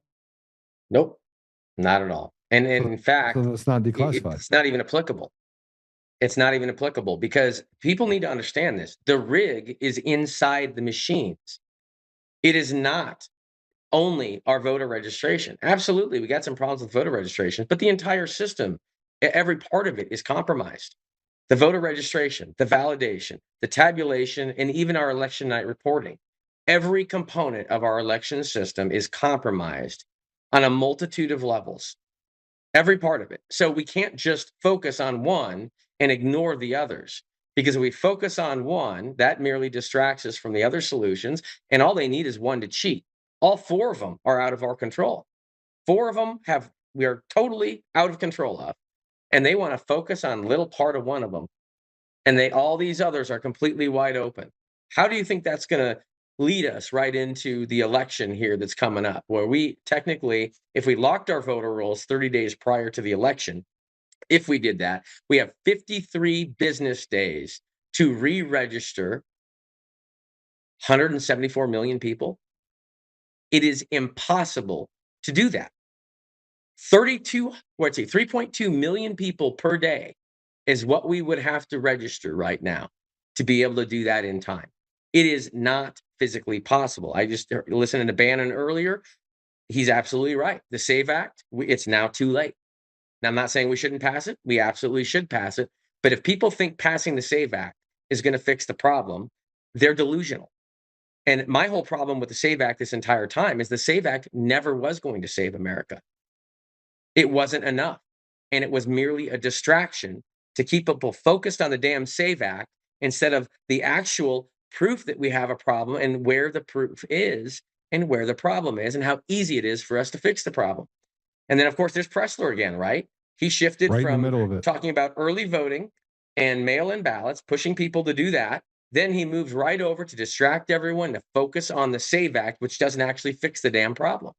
Nope, not at all. And in fact, so it's not declassified. It's not even applicable. It's not even applicable because people need to understand this. The rig is inside the machines. It is not only our voter registration. Absolutely, we got some problems with voter registration, but the entire system, every part of it is compromised. The voter registration, the validation, the tabulation, and even our election night reporting. Every component of our election system is compromised on a multitude of levels. Every part of it. So we can't just focus on one and ignore the others. Because if we focus on one, that merely distracts us from the other solutions. And all they need is one to cheat. All 4 of them are out of our control. 4 of them we are totally out of control of. And they want to focus on little part of one of them. And all these others are completely wide open. How do you think that's going to lead us right into the election here that's coming up, where we technically, if we locked our voter rolls 30 days prior to the election, if we did that, we have 53 business days to re-register 174 million people. It is impossible to do that. 3.2 million people per day is what we would have to register right now to be able to do that in time. It is not physically possible. I just listened to Bannon earlier. He's absolutely right. The SAVE Act, it's now too late. Now, I'm not saying we shouldn't pass it. We absolutely should pass it. But if people think passing the SAVE Act is going to fix the problem, they're delusional. And my whole problem with the SAVE Act this entire time is the SAVE Act never was going to save America. It wasn't enough. And it was merely a distraction to keep people focused on the damn SAVE Act instead of the actual proof that we have a problem and where the proof is and where the problem is and how easy it is for us to fix the problem. And then, of course, there's Pressler again, right? He shifted Right in the from middle of it. talking about early voting and mail-in ballots, pushing people to do that. Then he moves right over to distract everyone to focus on the SAVE Act, which doesn't actually fix the damn problem.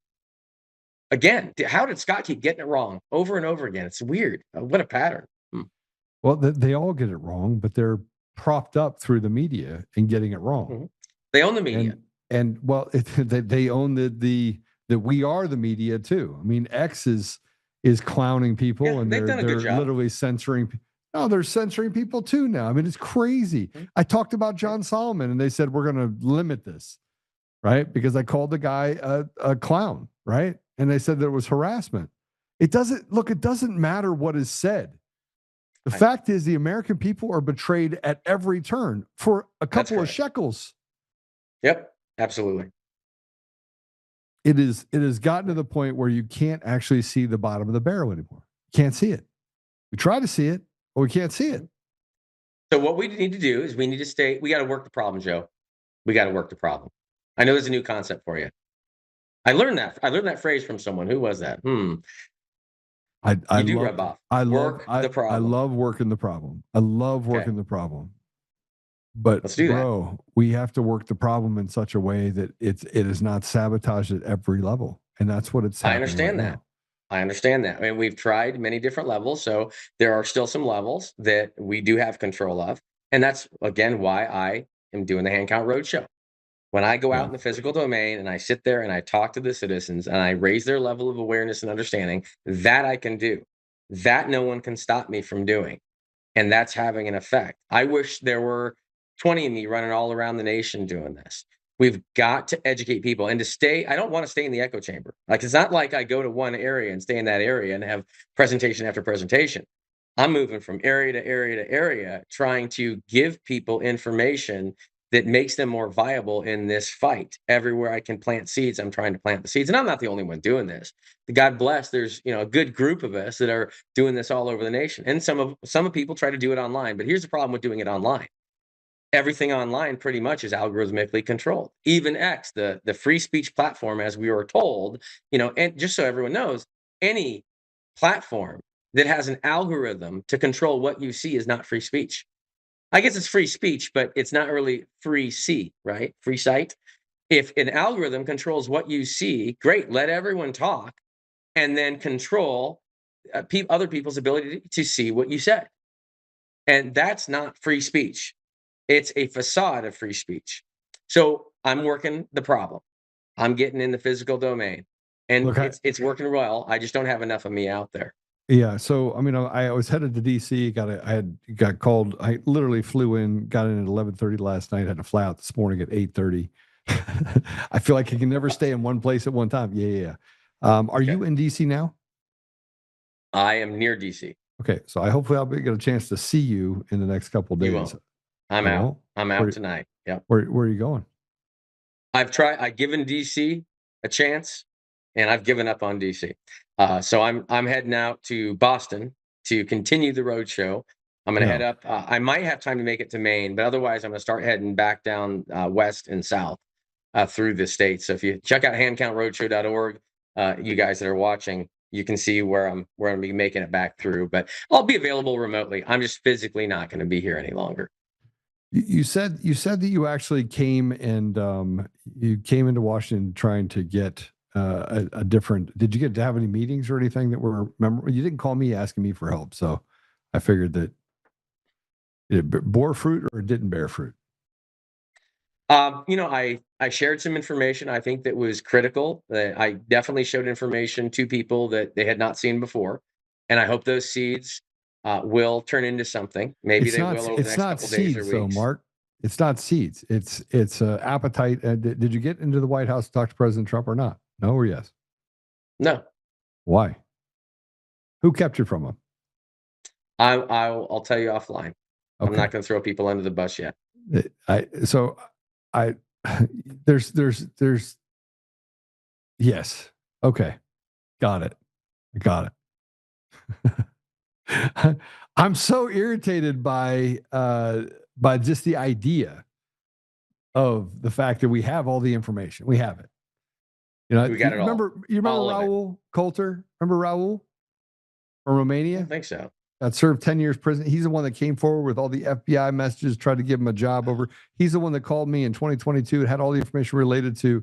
Again, how did Scott keep getting it wrong over and over again? It's weird. What a pattern. Well, they all get it wrong, but they're propped up through the media and getting it wrong. Mm-hmm. They own the media. And well, they own the we are the media too. I mean, X is clowning people, Yeah, and they've done a good job. literally censoring. No, they're censoring people too now. I mean, it's crazy. Mm-hmm. I talked about John Solomon, and they said we're going to limit this, right? Because I called the guy a clown, right? And they said there was harassment. It doesn't matter what is said. The fact is, the American people are betrayed at every turn for a couple of shekels. Yep, absolutely. It has gotten to the point where you can't actually see the bottom of the barrel anymore. You can't see it. We try to see it, but we can't see it. So what we need to do is we got to work the problem, Joe. We got to work the problem. I know there's a new concept for you. I learned that phrase from someone. Who was that? I do rub off. I work the problem. I love working the problem. I love working the problem. But let's do that. We have to work the problem in such a way that it is not sabotaged at every level. And that's what it's happening. I understand that. I mean, we've tried many different levels. So there are still some levels that we do have control of. And that's, again, why I am doing the Hand Count Roadshow. When I go out in the physical domain and I sit there and I talk to the citizens and I raise their level of awareness and understanding, that I can do. That no one can stop me from doing. And that's having an effect. I wish there were 20 of me running all around the nation doing this. We've got to educate people and to stay. I don't want to stay in the echo chamber. Like, it's not like I go to one area and stay in that area and have presentation after presentation. I'm moving from area to area to area, trying to give people information that makes them more viable in this fight. Everywhere I can plant seeds, I'm trying to plant the seeds. And I'm not the only one doing this. God bless, there's a good group of us that are doing this all over the nation. And some people try to do it online. But here's the problem with doing it online. Everything online pretty much is algorithmically controlled. Even X, the free speech platform, as we were told, and just so everyone knows, any platform that has an algorithm to control what you see is not free speech. I guess it's free speech, but it's not really free C, right? Free sight. If an algorithm controls what you see, great, let everyone talk and then control other people's ability to see what you said. And that's not free speech. It's a facade of free speech. So I'm working the problem. I'm getting in the physical domain. And it's working well. I just don't have enough of me out there. Yeah. So, I mean, I was headed to DC, I got called. I literally flew in, got in at 11:30 last night, had to fly out this morning at 8:30. I feel like I can never stay in one place at one time. Yeah. Are you in DC now? I am near DC. Okay. So hopefully I'll get a chance to see you in the next couple of days. You won't. I'm out. I'm out tonight. Yep. Where are you going? I've given DC a chance, and I've given up on DC. So I'm heading out to Boston to continue the roadshow I'm going to head up. I might have time to make it to Maine, but otherwise I'm going to start heading back down west and south through the state. So if you check out handcountroadshow.org, you guys that are watching, you can see where I'm going to be making it back through. But I'll be available remotely. I'm just physically not going to be here any longer. You said that you actually came and you came into Washington trying to get a different. Did you get to have any meetings or anything that were memorable? You didn't call me asking me for help, so I figured that it bore fruit or it didn't bear fruit. I shared some information I think that was critical. I definitely showed information to people that they had not seen before, and I hope those seeds will turn into something. Maybe they will over the next couple days or weeks. Though, Mark. It's not seeds. It's appetite. Did you get into the White House to talk to President Trump or not? No or yes? No. Why? Who kept you from him? I'll tell you offline. Okay. I'm not going to throw people under the bus yet. There's yes. Okay. Got it. I'm so irritated by just the idea of the fact that we have all the information. We have it. You know, we got it all. You remember Raul Coulter? Remember Raul from Romania? I don't think so. That served 10 years prison. He's the one that came forward with all the FBI messages, tried to give him a job over. He's the one that called me in 2022 and had all the information related to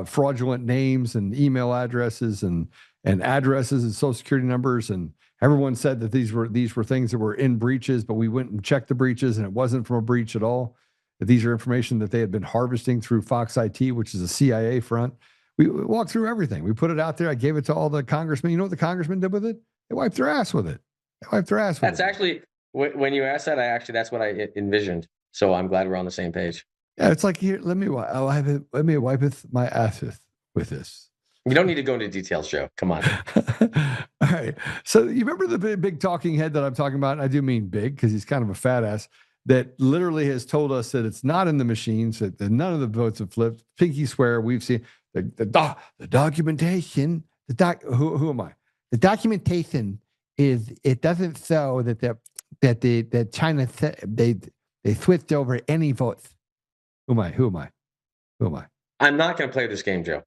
fraudulent names and email addresses and addresses and social security numbers. And everyone said that these were things that were in breaches, but we went and checked the breaches and it wasn't from a breach at all. That these are information that they had been harvesting through Fox IT, which is a CIA front. We walked through everything. We put it out there. I gave it to all the congressmen. You know what the congressmen did with it? They wiped their ass with it. That's actually, when you asked that, that's what I envisioned. So I'm glad we're on the same page. Yeah, it's like, here, let me wipe my ass with this. You don't need to go into details, Joe. Come on. All right. So you remember the big talking head that I'm talking about? And I do mean big because he's kind of a fat ass that literally has told us that it's not in the machines, that none of the votes have flipped. Pinky swear we've seen the documentation. Who am I? The documentation is it doesn't show that China they switched over any votes. Who am I? I'm not going to play this game, Joe.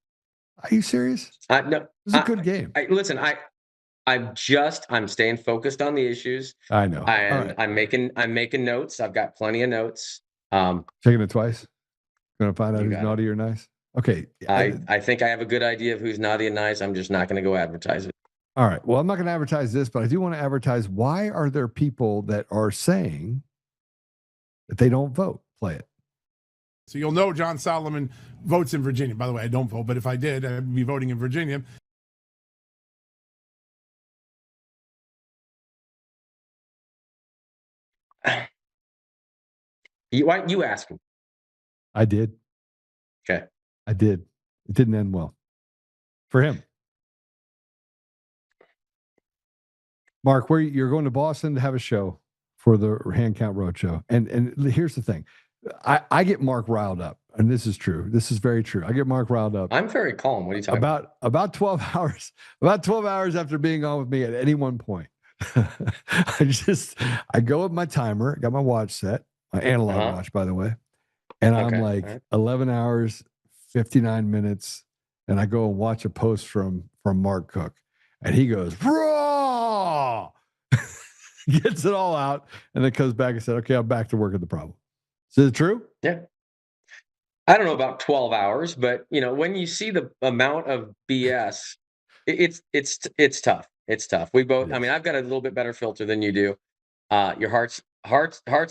Are you serious? No, it's a good game. Listen, I'm staying focused on the issues. I know. Right. I'm making notes. I've got plenty of notes. Taking it twice. Going to find out who's naughty or nice. Okay. I think I have a good idea of who's naughty and nice. I'm just not going to go advertise it. All right. Well, I'm not going to advertise this, but I do want to advertise. Why are there people that are saying that they don't vote? Play it. So you'll know John Solomon votes in Virginia. By the way, I don't vote, but if I did, I'd be voting in Virginia. You ask him. I did. Okay. I did. It didn't end well for him. Mark, you're going to Boston to have a show for the Hand Count Roadshow. And here's the thing. I get Mark riled up, and this is true. This is very true. I get Mark riled up. I'm very calm. What are you talking about? About 12 hours. About 12 hours after being on with me at any one point. I go with my timer, got my watch set, my analog watch, by the way. And I'm like 11 hours, 59 minutes. And I go and watch a post from Mark Cook. And he goes, raw, gets it all out. And then comes back and said, okay, I'm back to work at the problem. Is it true? Yeah. I don't know about 12 hours, but when you see the amount of BS, it's tough. It's tough. We both, I mean, I've got a little bit better filter than you do. Your heart's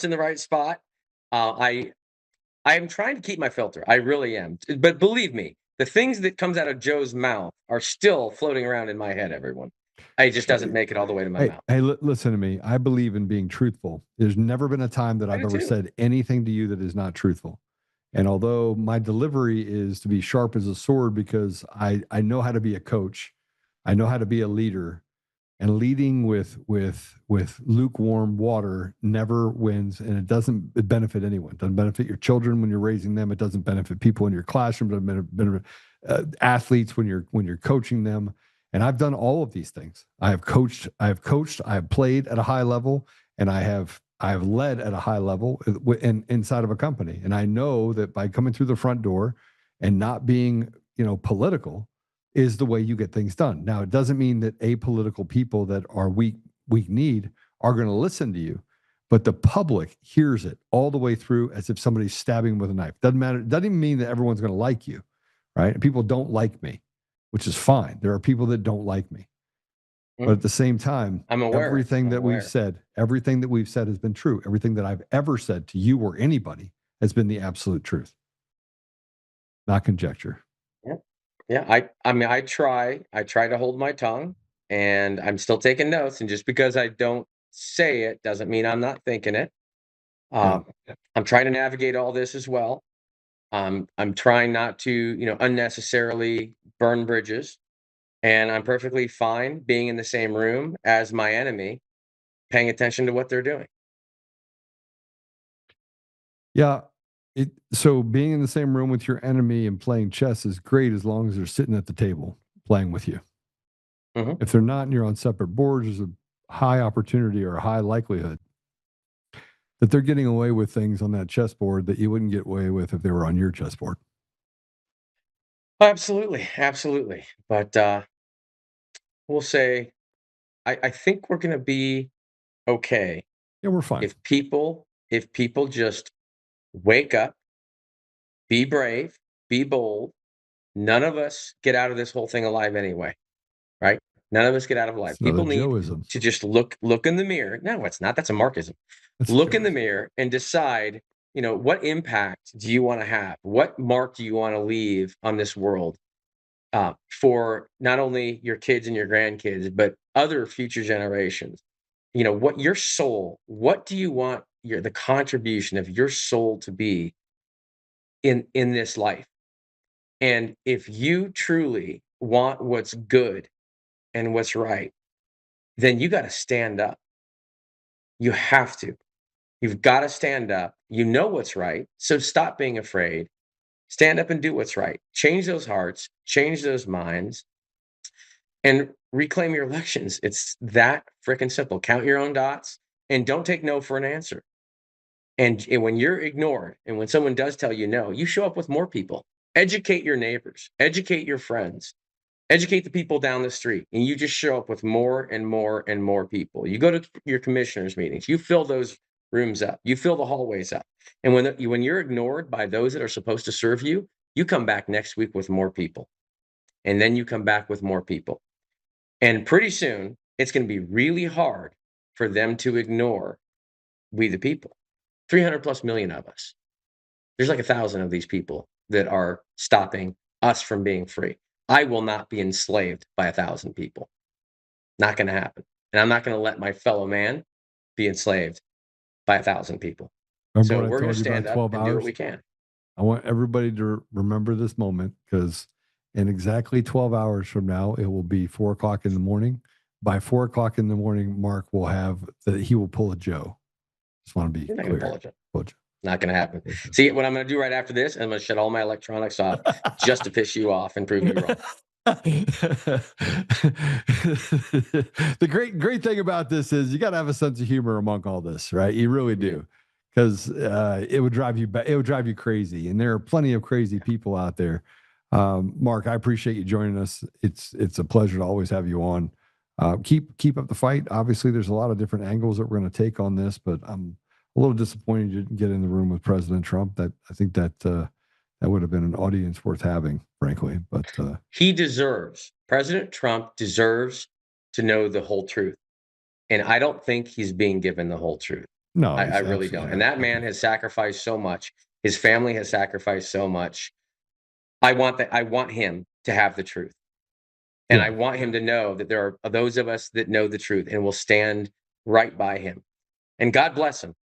in the right spot. I am trying to keep my filter. I really am. But believe me, the things that comes out of Joe's mouth are still floating around in my head, everyone. It just doesn't make it all the way to my mouth. Hey, listen to me. I believe in being truthful. There's never been a time that I've ever said anything to you that is not truthful. And although my delivery is to be sharp as a sword because I know how to be a coach, I know how to be a leader, and leading with lukewarm water never wins, and it doesn't benefit anyone. It doesn't benefit your children when you're raising them. It doesn't benefit people in your classroom. It doesn't benefit athletes when you're coaching them. And I've done all of these things. I have coached, I have played at a high level, and I have led at a high level inside of a company, and I know that by coming through the front door and not being, political, is the way you get things done. Now, it doesn't mean that apolitical people that are weak-kneed are going to listen to you, but the public hears it all the way through as if somebody's stabbing with a knife. Doesn't matter. It doesn't even mean that everyone's going to like you, right? And people don't like me, which is fine. There are people that don't like me. But at the same time, everything that we've said has been true. Everything that I've ever said to you or anybody has been the absolute truth, not conjecture. Yeah. I mean, I try to hold my tongue, and I'm still taking notes. And just because I don't say it doesn't mean I'm not thinking it. I'm trying to navigate all this as well. I'm trying not to, unnecessarily burn bridges. And I'm perfectly fine being in the same room as my enemy, paying attention to what they're doing. Yeah. So being in the same room with your enemy and playing chess is great as long as they're sitting at the table playing with you. Mhm. If they're not and you're on separate boards, there's a high opportunity or a high likelihood that they're getting away with things on that chessboard that you wouldn't get away with if they were on your chessboard. Absolutely. Absolutely. But we'll say, I think we're going to be okay Yeah, we're fine. if people just wake up, be brave, be bold. None of us get out of this whole thing alive anyway, right? None of us get out of life. It's another People need Joeism. to just look in the mirror. No, it's not. That's a Marxism. That's Look in the Joeism. mirror and decide, what impact do you want to have? What mark do you want to leave on this world for not only your kids and your grandkids, but other future generations? What your soul, what do you want the contribution of your soul to be in this life? And if you truly want what's good and what's right, then you got to stand up. You have to. You've got to stand up. You know what's right. So stop being afraid. Stand up and do what's right. Change those hearts, change those minds, and reclaim your elections. It's that freaking simple. Count your own dots and don't take no for an answer. And when you're ignored and when someone does tell you no, you show up with more people. Educate your neighbors, educate your friends, educate the people down the street, and you just show up with more and more and more people. You go to your commissioners' meetings, you fill those rooms up, you fill the hallways up. And when you're ignored by those that are supposed to serve you, you come back next week with more people. And then you come back with more people. And pretty soon, it's going to be really hard for them to ignore we the people. 300 plus million of us. There's like 1,000 of these people that are stopping us from being free. I will not be enslaved by 1,000 people. Not going to happen. And I'm not going to let my fellow man be enslaved by 1,000 people. Remember So what I we're going told to you stand about up 12 and do what hours? we can. I want everybody to remember this moment because in exactly 12 hours from now, it will be 4 o'clock in the morning. By 4 o'clock in the morning, Mark will he will pull a Joe. Just want to be You're not clear. going to pull a Joe. Not going to happen. See, what I'm going to do right after this, I'm going to shut all my electronics off just to piss you off and prove you wrong. The great thing about this is you got to have a sense of humor among all this, right? You really do, because it would drive you crazy, and there are plenty of crazy people out there. Mark, I appreciate you joining us. It's a pleasure to always have you on. Keep up the fight. Obviously, there's a lot of different angles that we're going to take on this, but I'm a little disappointed you didn't get in the room with President Trump. That I think that would have been an audience worth having, frankly. But President Trump deserves to know the whole truth. And I don't think he's being given the whole truth. No, I really don't. And that man has sacrificed so much. His family has sacrificed so much. I want him to have the truth. And I want him to know that there are those of us that know the truth and will stand right by him. And God bless him.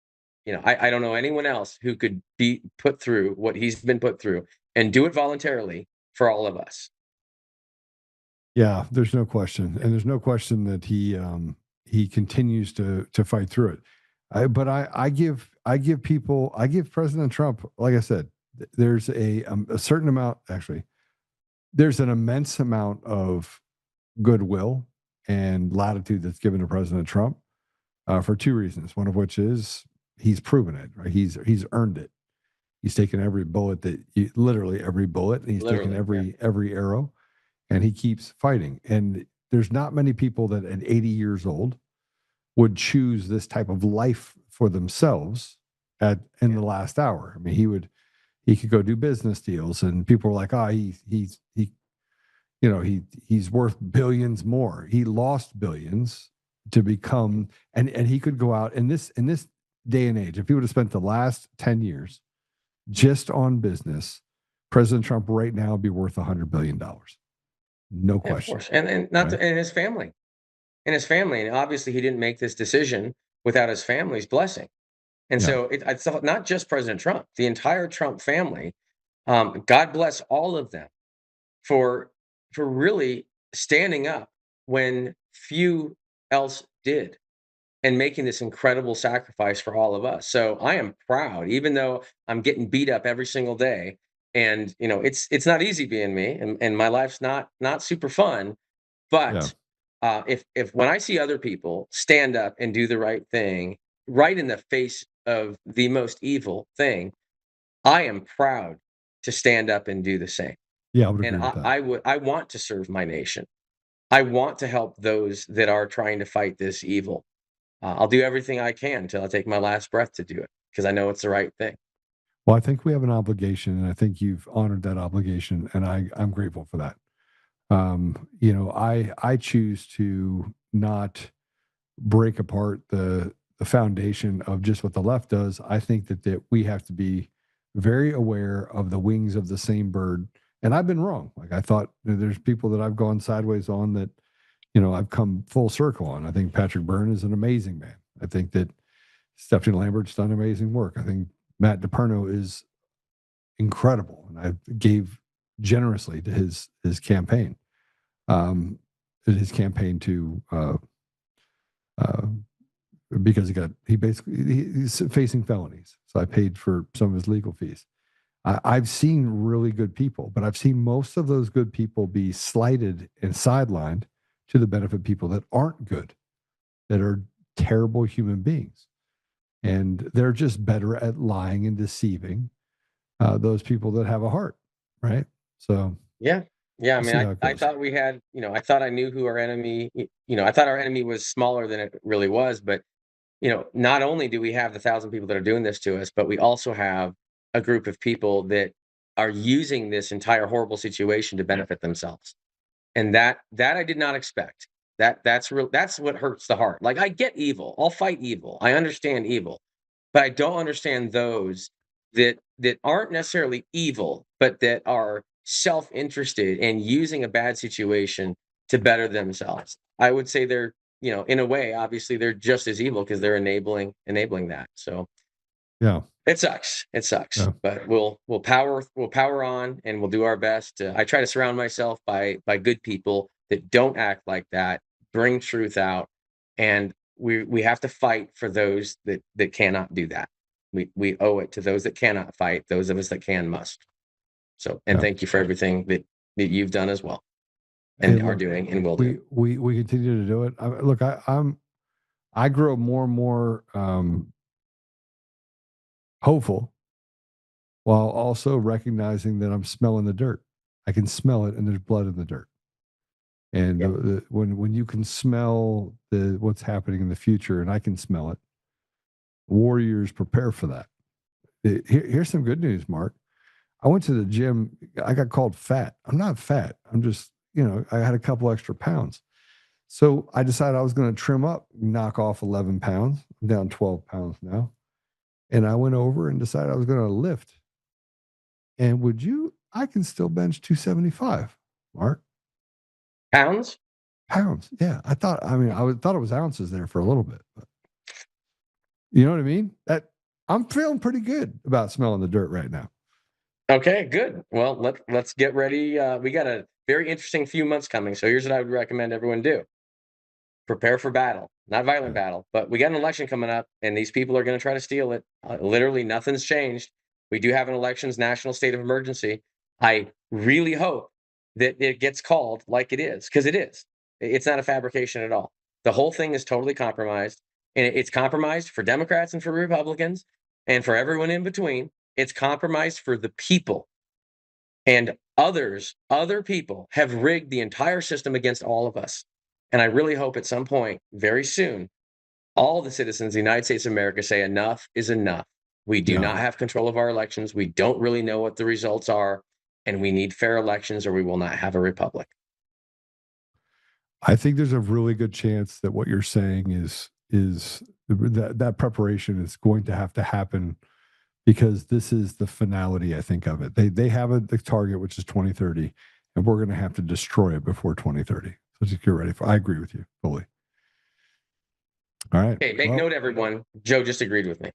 I don't know anyone else who could be put through what he's been put through and do it voluntarily for all of us. Yeah, there's no question. And there's no question that he continues to fight through it. But I give President Trump, like I said, there's a certain amount, actually, there's an immense amount of goodwill and latitude that's given to President Trump. for two reasons. One of which is he's proven it. Right? He's earned it. He's taken every bullet literally every bullet, and he's taken every arrow, and he keeps fighting. And there's not many people that at 80 years old would choose this type of life for themselves in the last hour. I mean, he could go do business deals, and people were like, he's worth billions more. He lost billions to become, and he could go out in this day and age. If he would have spent the last 10 years just on business, President Trump right now would be worth $100 billion. No question. Of course. And his family. And his family. And obviously he didn't make this decision without his family's blessing. And so it's not just President Trump, the entire Trump family. God bless all of them for really standing up when few else did, and making this incredible sacrifice for all of us. So I am proud, even though I'm getting beat up every single day. And it's not easy being me, and my life's not super fun. But if when I see other people stand up and do the right thing, right in the face of the most evil thing, I am proud to stand up and do the same. Yeah, I would agree with that. I want to serve my nation. I want to help those that are trying to fight this evil. I'll do everything I can until I take my last breath to do it, because I know it's the right thing. Well, I think we have an obligation, and I think you've honored that obligation, and I'm grateful for that. I choose to not break apart the foundation of just what the left does. I think that we have to be very aware of the wings of the same bird. And I've been wrong. Like, I thought there's people that I've gone sideways on that, I've come full circle on. I think Patrick Byrne is an amazing man. I think that Stephanie Lambert's done amazing work. I think Matt DePerno is incredible, and I gave generously to his campaign. Because he's facing felonies, so I paid for some of his legal fees. I've seen really good people, but I've seen most of those good people be slighted and sidelined to the benefit of people that aren't good, that are terrible human beings. And they're just better at lying and deceiving those people that have a heart, right? So yeah. I mean, I thought we had, I thought I knew who our enemy, I thought our enemy was smaller than it really was. But, not only do we have the 1,000 people that are doing this to us, but we also have a group of people that are using this entire horrible situation to benefit themselves. And that I did not expect. That's what hurts the heart. Like, I get evil. I'll fight evil. I understand evil. But I don't understand those that aren't necessarily evil, but that are self-interested and using a bad situation to better themselves. I would say they're, in a way, obviously they're just as evil, because they're enabling that. So yeah, it sucks. Yeah. But we'll power on, and we'll do our best. I try to surround myself by good people that don't act like that, bring truth out, and we have to fight for those that cannot do that. We owe it to those that cannot fight. Those of us that can must. So, and thank you for everything that you've done as well, and are doing, and will do. We continue to do it. I grow more and more hopeful, while also recognizing that I'm smelling the dirt. I can smell it, and there's blood in the dirt. And when you can smell what's happening in the future, and I can smell it, warriors prepare for that. Here's some good news, Mark. I went to the gym. I got called fat. I'm not fat. I'm just, I had a couple extra pounds. So I decided I was going to trim up, knock off 11 pounds. I'm down 12 pounds now. And I went over and decided I was going to lift. And I can still bench 275, Mark. Pounds? Pounds. Yeah. I thought it was ounces there for a little bit, but you know what I mean? I'm feeling pretty good about smelling the dirt right now. Okay, good. Well, let's get ready. We got a very interesting few months coming. So here's what I would recommend everyone do. Prepare for battle, not violent battle, but we got an election coming up, and these people are going to try to steal it. Literally nothing's changed. We do have an elections national state of emergency. I really hope that it gets called like it is, because it is. It's not a fabrication at all. The whole thing is totally compromised. And it's compromised for Democrats and for Republicans and for everyone in between. It's compromised for the people. And other people have rigged the entire system against all of us. And I really hope at some point, very soon, all the citizens of the United States of America say enough is enough. We do not have control of our elections. We don't really know what the results are. And we need fair elections or we will not have a republic. I think there's a really good chance that what you're saying is that preparation is going to have to happen, because this is the finality, I think, of it. They have the target, which is 2030, and we're going to have to destroy it before 2030. So just get ready for. I agree with you fully. All right. Okay, make note, everyone. Joe just agreed with me.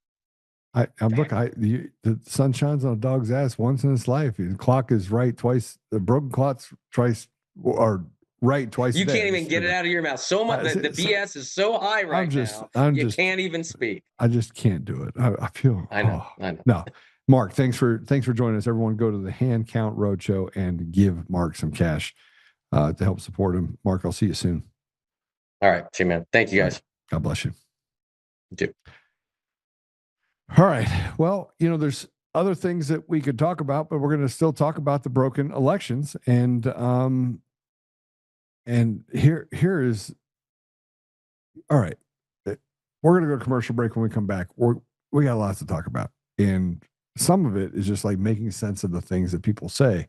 The sun shines on a dog's ass once in its life. The clock is right twice. The broken clock's twice, or right twice. You can't even get it out of your mouth. So much. The BS is so high right now. You can't even speak. I just can't do it. I feel. I know. I know. No, Mark. Thanks for joining us. Everyone, go to the Hand Count Roadshow and give Mark some cash to help support him. Mark, I'll see you soon. All right, see you, man. Thank you, guys. God bless you. You too. All right. Well, there's other things that we could talk about, but we're going to still talk about the broken elections. And here is, all right. We're going to go to commercial break. When we come back, we got lots to talk about. And some of it is just like making sense of the things that people say,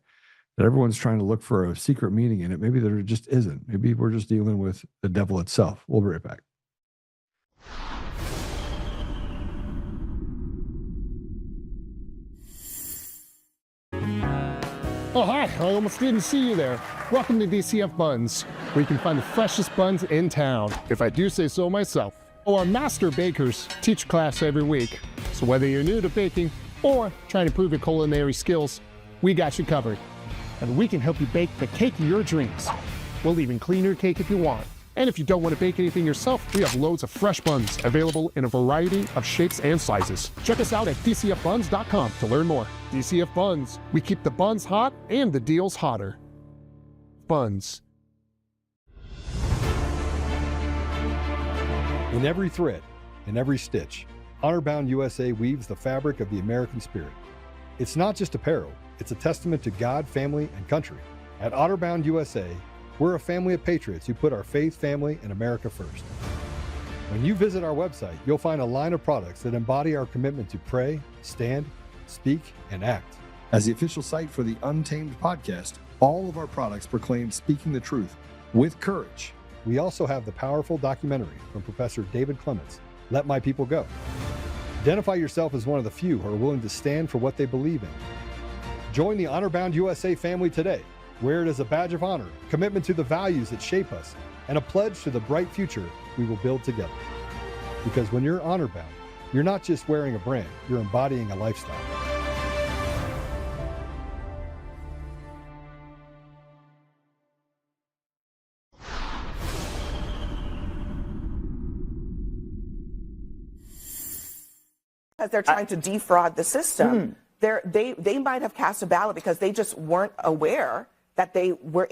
that everyone's trying to look for a secret meaning in it. Maybe there just isn't. Maybe we're just dealing with the devil itself. We'll be right back. Oh, hi. I almost didn't see you there. Welcome to DCF Buns, where you can find the freshest buns in town, if I do say so myself. Our master bakers teach class every week. So whether you're new to baking or trying to improve your culinary skills, we got you covered. And we can help you bake the cake of your dreams. We'll even clean your cake if you want. And if you don't want to bake anything yourself, we have loads of fresh buns available in a variety of shapes and sizes. Check us out at dcfbuns.com to learn more. DCF Buns. We keep the buns hot and the deals hotter. Buns. In every thread, in every stitch, Honor-Bound USA weaves the fabric of the American spirit. It's not just apparel, it's a testament to God, family, and country. At Honor-Bound USA, we're a family of patriots who put our faith, family, and America first. When you visit our website, you'll find a line of products that embody our commitment to pray, stand, speak, and act. As the official site for the Untamed podcast, all of our products proclaim speaking the truth with courage. We also have the powerful documentary from Professor David Clements, Let My People Go. Identify yourself as one of the few who are willing to stand for what they believe in. Join the Honor-Bound USA family today. Wear it as a badge of honor, commitment to the values that shape us, and a pledge to the bright future we will build together. Because when you're honor-bound, you're not just wearing a brand, you're embodying a lifestyle. As they're trying to defraud the system, they might have cast a ballot because they just weren't aware that they were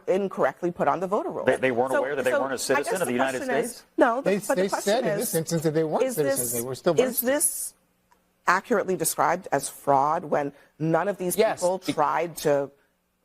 incorrectly put on the voter roll. They weren't aware that they weren't a citizen of the United States? No, they said in this instance that they weren't citizens. They were still Is this accurately described as fraud when none of these people tried to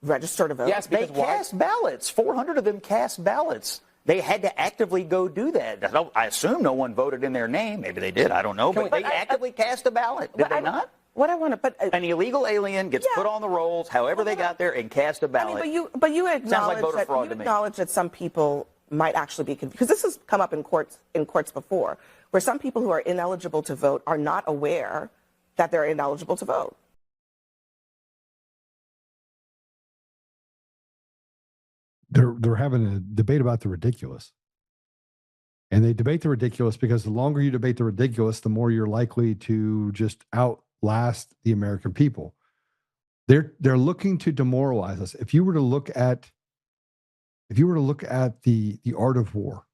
register to vote? Yes, they cast ballots. 400 of them cast ballots. They had to actively go do that. I assume no one voted in their name. Maybe they did. I don't know. But they actively cast a ballot. Did they not? What I want to put an illegal alien gets put on the rolls, however they got there, and cast a ballot. But you acknowledge like that some people might actually be confused, because this has come up in courts before, where some people who are ineligible to vote are not aware that they're ineligible to vote. They're having a debate about the ridiculous. And they debate the ridiculous because the longer you debate the ridiculous, the more you're likely to just outlast the American people. They're looking to demoralize us. If you were to look at the art of war,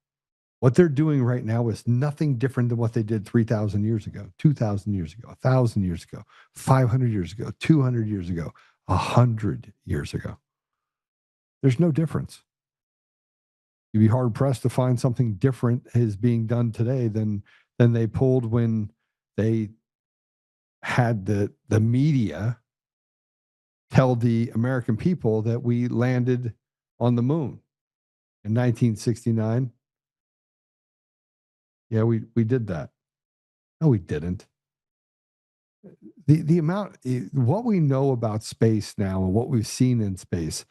what they're doing right now is nothing different than what they did 3,000 years ago, 2,000 years ago, 1,000 years ago, 500 years ago, 200 years ago, 100 years ago. There's no difference. you'd be hard pressed to find something different is being done today than they pulled when they had the media tell the American people that we landed on the moon in 1969. Yeah, we did that. No, we didn't. The amount, what we know about space now and what we've seen in space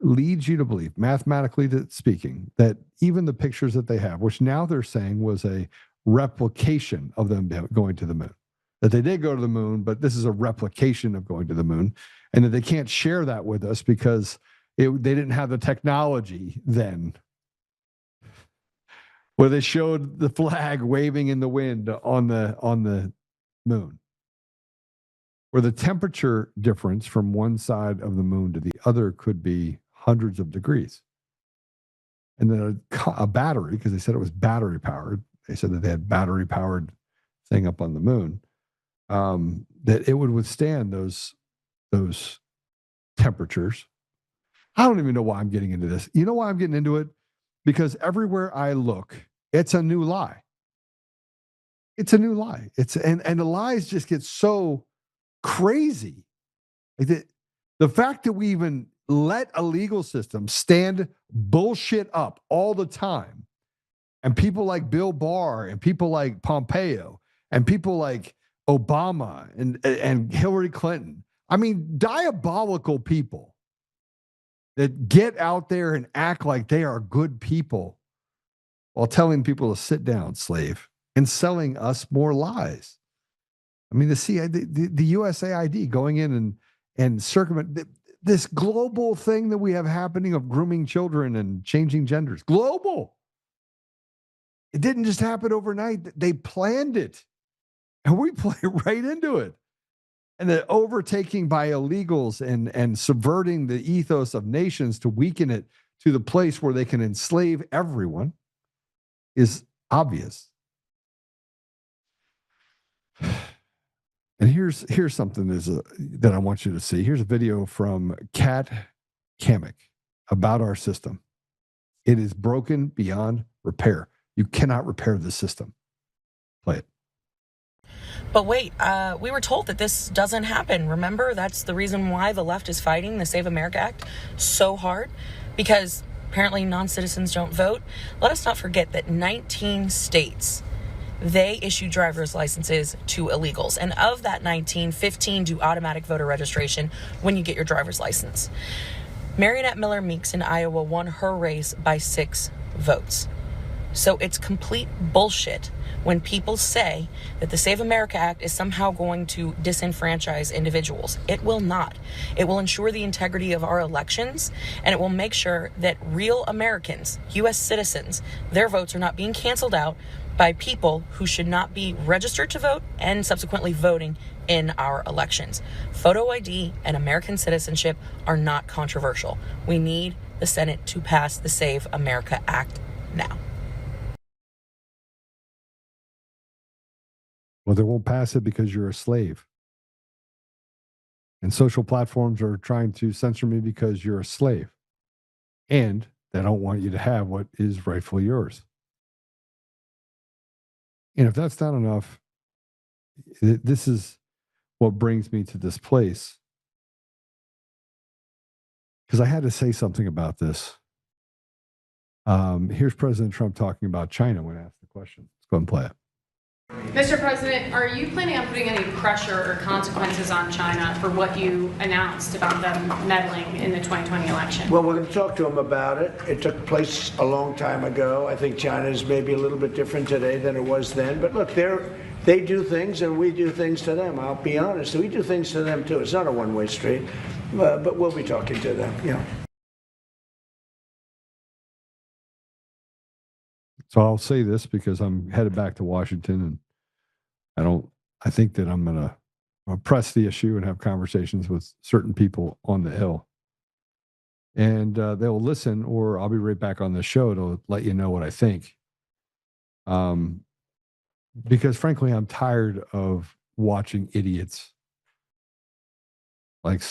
leads you to believe, mathematically speaking, that even the pictures that they have, which now they're saying was a replication of them going to the moon, that they did go to the moon, but this is a replication of going to the moon, and that they can't share that with us because they didn't have the technology then, where they showed the flag waving in the wind on the moon, where the temperature difference from one side of the moon to the other could be hundreds of degrees. And then a battery, because they said it was battery powered. They said that they had battery powered thing up on the moon, that it would withstand those temperatures. I don't even know why I'm getting into this. You know why I'm getting into it? Because everywhere I look, it's a new lie. It's a new lie. And the lies just get so crazy. Like the fact that we even let a legal system stand bullshit up all the time, and people like Bill Barr and people like Pompeo and people like Obama and Hillary Clinton, I mean, diabolical people that get out there and act like they are good people while telling people to sit down, slave, and selling us more lies. I mean, the USAID going in and circumvent this global thing that we have happening of grooming children and changing genders. Global. It didn't just happen overnight. They planned it. And we play right into it. And the overtaking by illegals and subverting the ethos of nations to weaken it to the place where they can enslave everyone is obvious. And here's something that I want you to see. Here's a video from Kat Kamek about our system. It is broken beyond repair. You cannot repair the system. Play it. But wait, we were told that this doesn't happen. Remember, that's the reason why the left is fighting the Save America Act so hard, because apparently non-citizens don't vote. Let us not forget that 19 states, they issue driver's licenses to illegals. And of that 19, 15 do automatic voter registration when you get your driver's license. Marionette Miller Meeks in Iowa won her race by 6 votes. So it's complete bullshit when people say that the Save America Act is somehow going to disenfranchise individuals. It will not. It will ensure the integrity of our elections, and it will make sure that real Americans, U.S. citizens, their votes are not being canceled out by people who should not be registered to vote and subsequently voting in our elections. Photo ID and American citizenship are not controversial. We need the Senate to pass the Save America Act now. Well, they won't pass it because you're a slave. And social platforms are trying to censor me because you're a slave. And they don't want you to have what is rightfully yours. And if that's not enough, this is what brings me to this place. Because I had to say something about this. Here's President Trump talking about China when asked the question. Let's go and play it. Mr. President, are you planning on putting any pressure or consequences on China for what you announced about them meddling in the 2020 election? Well, we're going to talk to them about it. It took place a long time ago. I think China is maybe a little bit different today than it was then. But look, they do things and we do things to them. I'll be honest. We do things to them, too. It's not a one-way street. But we'll be talking to them, yeah. So I'll say this because I'm headed back to Washington, and I think that I'm going to press the issue and have conversations with certain people on the Hill. And they'll listen, or I'll be right back on the show to let you know what I think. Because frankly, I'm tired of watching idiots like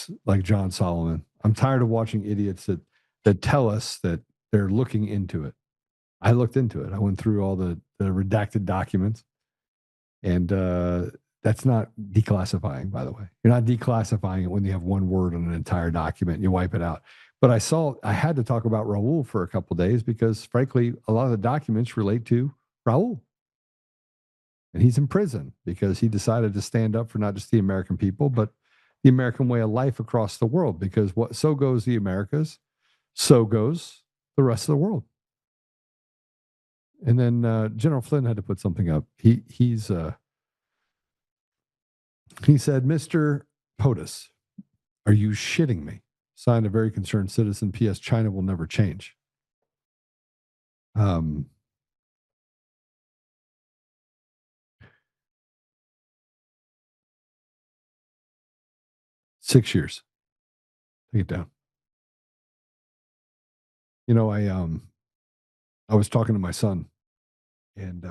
John Solomon. I'm tired of watching idiots that tell us that they're looking into it. I looked into it. I went through all the redacted documents, and that's not declassifying, by the way. You're not declassifying it when you have one word on an entire document and you wipe it out. But I had to talk about Raul for a couple of days because, frankly, a lot of the documents relate to Raul. And he's in prison because he decided to stand up for not just the American people, but the American way of life across the world. Because so goes the Americas, so goes the rest of the world. And then General Flynn had to put something up. He said, "Mr. POTUS, are you shitting me? Signed, a very concerned citizen. P.S. China will never change." 6 years. Take it down. You know, I was talking to my son, and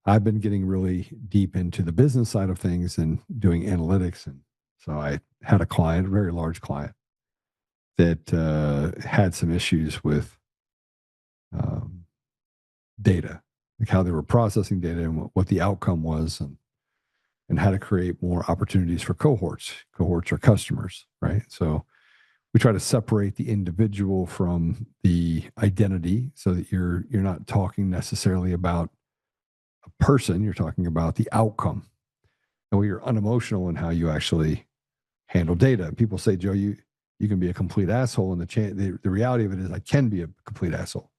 I've been getting really deep into the business side of things and doing analytics. And so I had a client, a very large client, that had some issues with data, like how they were processing data and what the outcome was, and how to create more opportunities for cohorts. Cohorts are customers, right? So we try to separate the individual from the identity so that you're not talking necessarily about a person, you're talking about the outcome. And when you're unemotional in how you actually handle data. People say, Joe, you can be a complete asshole, and the reality of it is I can be a complete asshole,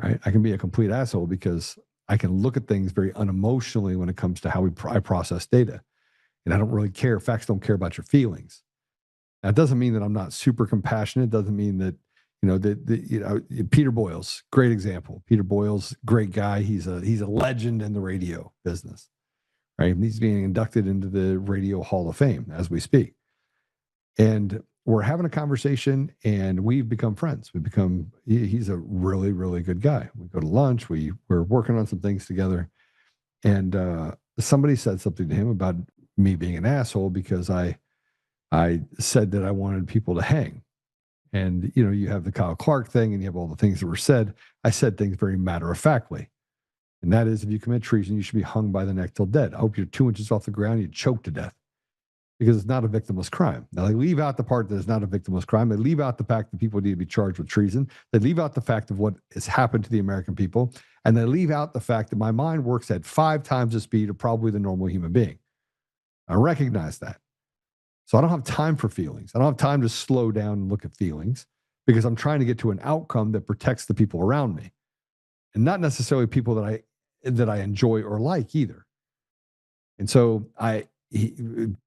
right? I can be a complete asshole because I can look at things very unemotionally when it comes to how I process data. And I don't really care. Facts don't care about your feelings. That doesn't mean that I'm not super compassionate. It doesn't mean that, Peter Boyles, great example. Peter Boyles, great guy. He's a legend in the radio business, right? He's being inducted into the Radio Hall of Fame as we speak. And we're having a conversation, and we've become friends. He's a really, really good guy. We go to lunch. We're working on some things together. And somebody said something to him about me being an asshole because I said that I wanted people to hang. And, you have the Kyle Clark thing, and you have all the things that were said. I said things very matter-of-factly. And that is, if you commit treason, you should be hung by the neck till dead. I hope you're 2 inches off the ground, you choke to death. Because it's not a victimless crime. Now, they leave out the part that it's not a victimless crime. They leave out the fact that people need to be charged with treason. They leave out the fact of what has happened to the American people. And they leave out the fact that my mind works at 5 times the speed of probably the normal human being. I recognize that. So I don't have time for feelings. I don't have time to slow down and look at feelings because I'm trying to get to an outcome that protects the people around me, and not necessarily people that I enjoy or like either. And so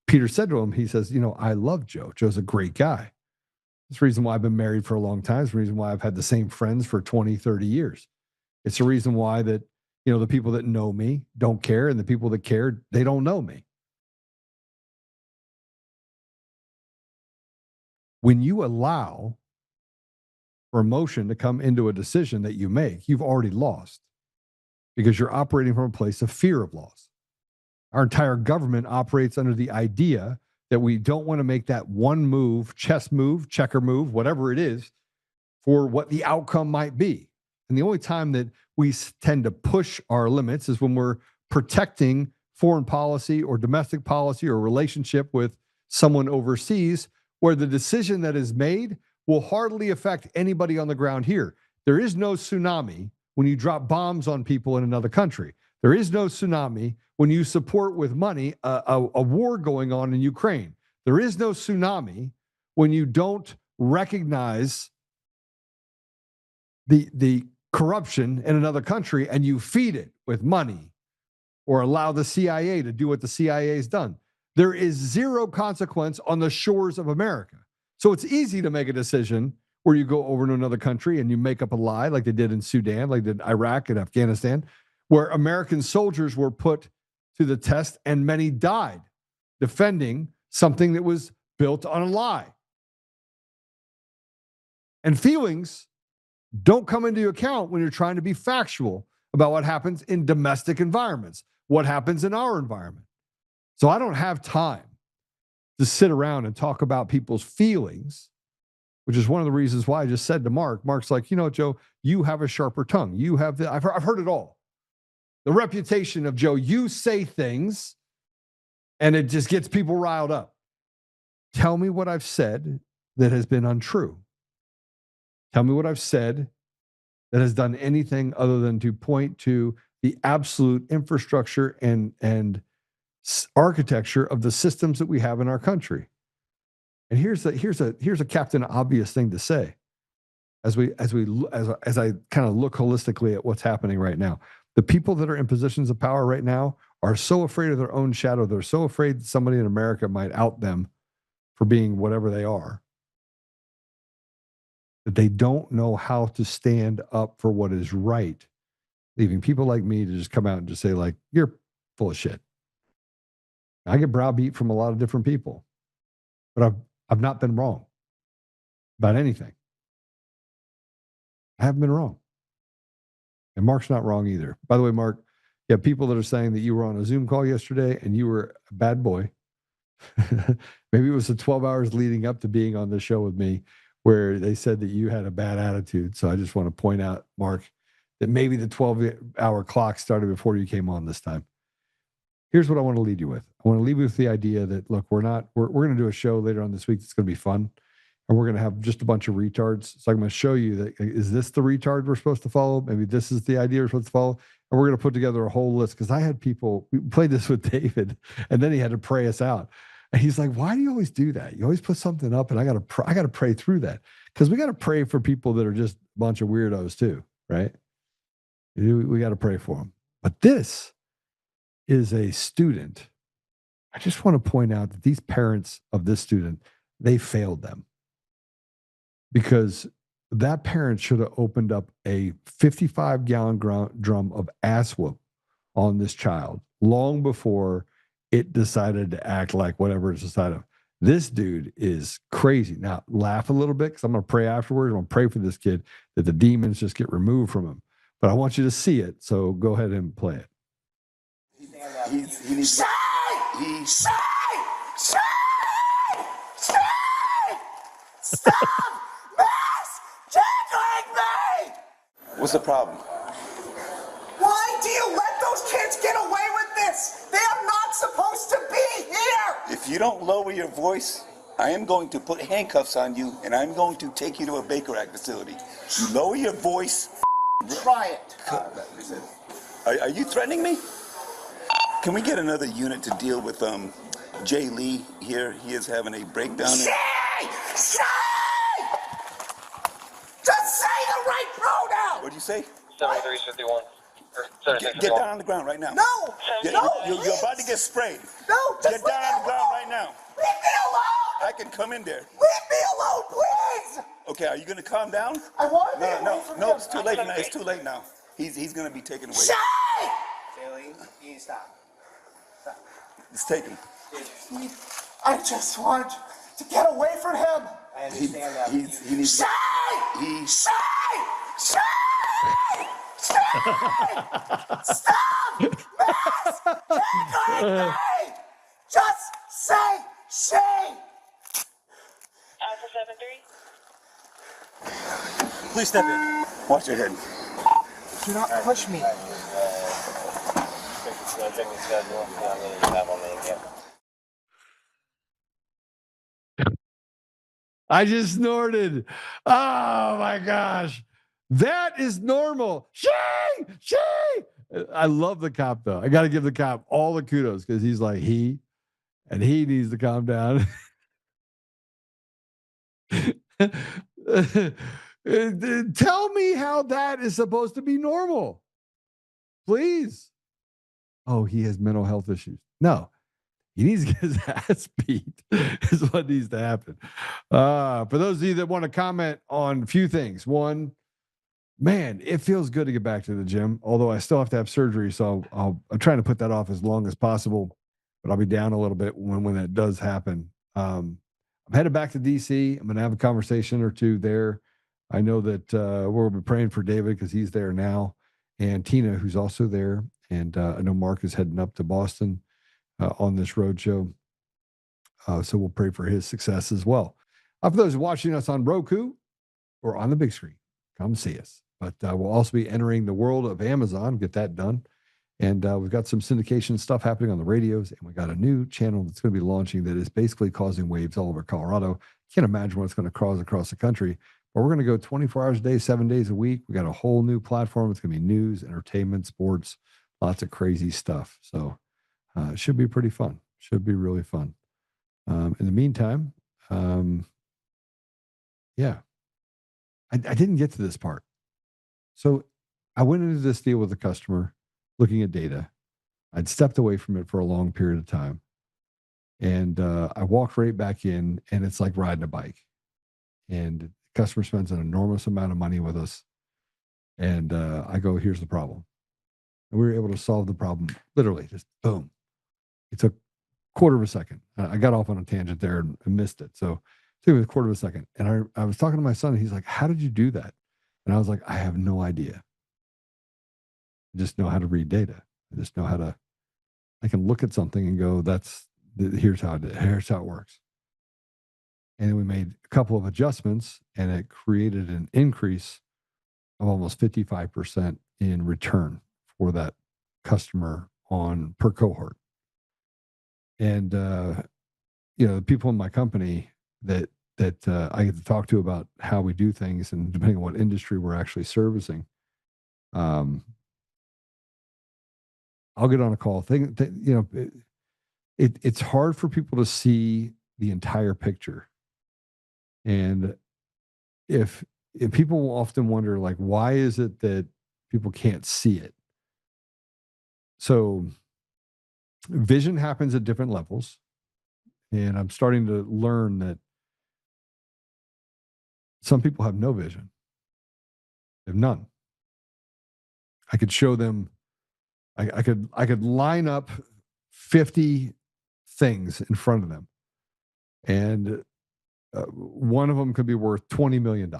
Peter said to him, he says, I love Joe. Joe's a great guy. It's the reason why I've been married for a long time. It's the reason why I've had the same friends for 20, 30 years. It's the reason why that, the people that know me don't care, and the people that care, they don't know me. When you allow for emotion to come into a decision that you make, you've already lost because you're operating from a place of fear of loss. Our entire government operates under the idea that we don't want to make that one move, chess move, checker move, whatever it is, for what the outcome might be. And the only time that we tend to push our limits is when we're protecting foreign policy or domestic policy or relationship with someone overseas, where the decision that is made will hardly affect anybody on the ground here. There is no tsunami when you drop bombs on people in another country. There is no tsunami when you support with money a war going on in Ukraine. There is no tsunami when you don't recognize the corruption in another country and you feed it with money or allow the CIA to do what the CIA has done. There is zero consequence on the shores of America. So it's easy to make a decision where you go over to another country and you make up a lie like they did in Sudan, like they did Iraq and Afghanistan, where American soldiers were put to the test and many died defending something that was built on a lie. And feelings don't come into account when you're trying to be factual about what happens in domestic environments, what happens in our environment. So I don't have time to sit around and talk about people's feelings which is one of the reasons why I just said to Mark's like, you know, Joe, you have a sharper tongue. You have I've heard it all. The reputation of Joe, you say things and it just gets people riled up. Tell me what I've said that has been untrue. Tell me what I've said that has done anything other than to point to the absolute infrastructure and architecture of the systems that we have in our country. And here's a Captain Obvious thing to say, as I kind of look holistically at what's happening right now. The people that are in positions of power right now are so afraid of their own shadow. They're so afraid that somebody in America might out them for being whatever they are, that they don't know how to stand up for what is right, leaving people like me to just come out and just say, like, you're full of shit. I get browbeat from a lot of different people, but I've not been wrong about anything. I haven't been wrong. And Mark's not wrong either. By the way, Mark, you have people that are saying that you were on a Zoom call yesterday and you were a bad boy. Maybe it was the 12 hours leading up to being on the show with me where they said that you had a bad attitude. So I just want to point out, Mark, that maybe the 12-hour clock started before you came on this time. Here's what I want to lead you with. I want to leave you with the idea that, look, we're going to do a show later on this week that's going to be fun. And we're going to have just a bunch of retards. So I'm going to show you that, is this the retard we're supposed to follow? Maybe this is the idea we're supposed to follow. And we're going to put together a whole list. Because I had people, we played this with David, and then he had to pray us out. And he's like, why do you always do that? You always put something up, and I got to pray through that. Because we got to pray for people that are just a bunch of weirdos too, right? We got to pray for them. But this is a student. I just want to point out that these parents of this student, they failed them. Because that parent should have opened up a 55-gallon drum of ass whoop on this child long before it decided to act like whatever it's decided. This dude is crazy. Now, laugh a little bit because I'm going to pray afterwards. I'm going to pray for this kid that the demons just get removed from him. But I want you to see it, so go ahead and play it. Stop! What's the problem? Why do you let those kids get away with this? They are not supposed to be here! If you don't lower your voice, I am going to put handcuffs on you and I'm going to take you to a Baker Act facility. You lower your voice. Try it. Are you threatening me? Can we get another unit to deal with Jay Lee here? He is having a breakdown. Say! Just say the right pronoun! What'd you say? 7351. Get down on the ground right now. No! You're about to get sprayed. No, just get down on the ground right now. Leave me alone! I can come in there. Leave me alone, please! Okay, are you going to calm down? I want to be away from him. It's too late now. It's too late now. He's going to be taken away. Shay! Bailey, you need to stop. It's taken. I just want to get away from him. I understand that. He needs Shay! Shay! Shay! Stop! Miss! Can't me! Just say Shay! Alpha 73. Please step in. Watch your head. Do not push me. I just snorted. Oh my gosh. That is normal. Shay! I love the cop though. I got to give the cop all the kudos because he's like, he needs to calm down. Tell me how that is supposed to be normal. Please. Oh, he has mental health issues. No. He needs to get his ass beat is what needs to happen. For those of you that want to comment on a few things. One, man, it feels good to get back to the gym, although I still have to have surgery. So I'm trying to put that off as long as possible, but I'll be down a little bit when that does happen. I'm headed back to DC. I'm going to have a conversation or two there. I know that we'll be praying for David because he's there now, and Tina, who's also there. And I know Mark is heading up to Boston on this road show. So we'll pray for his success as well. For those watching us on Roku or on the big screen, come see us. But we'll also be entering the world of Amazon, get that done. And we've got some syndication stuff happening on the radios, and we got a new channel that's going to be launching that is basically causing waves all over Colorado. Can't imagine what it's going to cause across the country, but we're going to go 24 hours a day, 7 days a week. We got a whole new platform. It's going to be news, entertainment, sports, lots of crazy stuff. So it should be pretty fun. Should be really fun. In the meantime, yeah, I didn't get to this part. So I went into this deal with a customer looking at data. I'd stepped away from it for a long period of time. And I walked right back in, and it's like riding a bike. And the customer spends an enormous amount of money with us. And I go, here's the problem. And we were able to solve the problem literally, just boom. It took a quarter of a second. I got off on a tangent there and missed it. So it took me a quarter of a second. And I was talking to my son, and he's like, how did you do that? And I was like, I have no idea. I just know how to read data. I just know how to, I can look at something and go, here's how it works. And then we made a couple of adjustments, and it created an increase of almost 55% in return for that customer per cohort. And, the people in my company that I get to talk to about how we do things, and depending on what industry we're actually servicing, I'll get on a call. It's hard for people to see the entire picture. And if people will often wonder, like, why is it that people can't see it? So vision happens at different levels. And I'm starting to learn that some people have no vision. They have none. I could show them, I could line up 50 things in front of them, and one of them could be worth $20 million,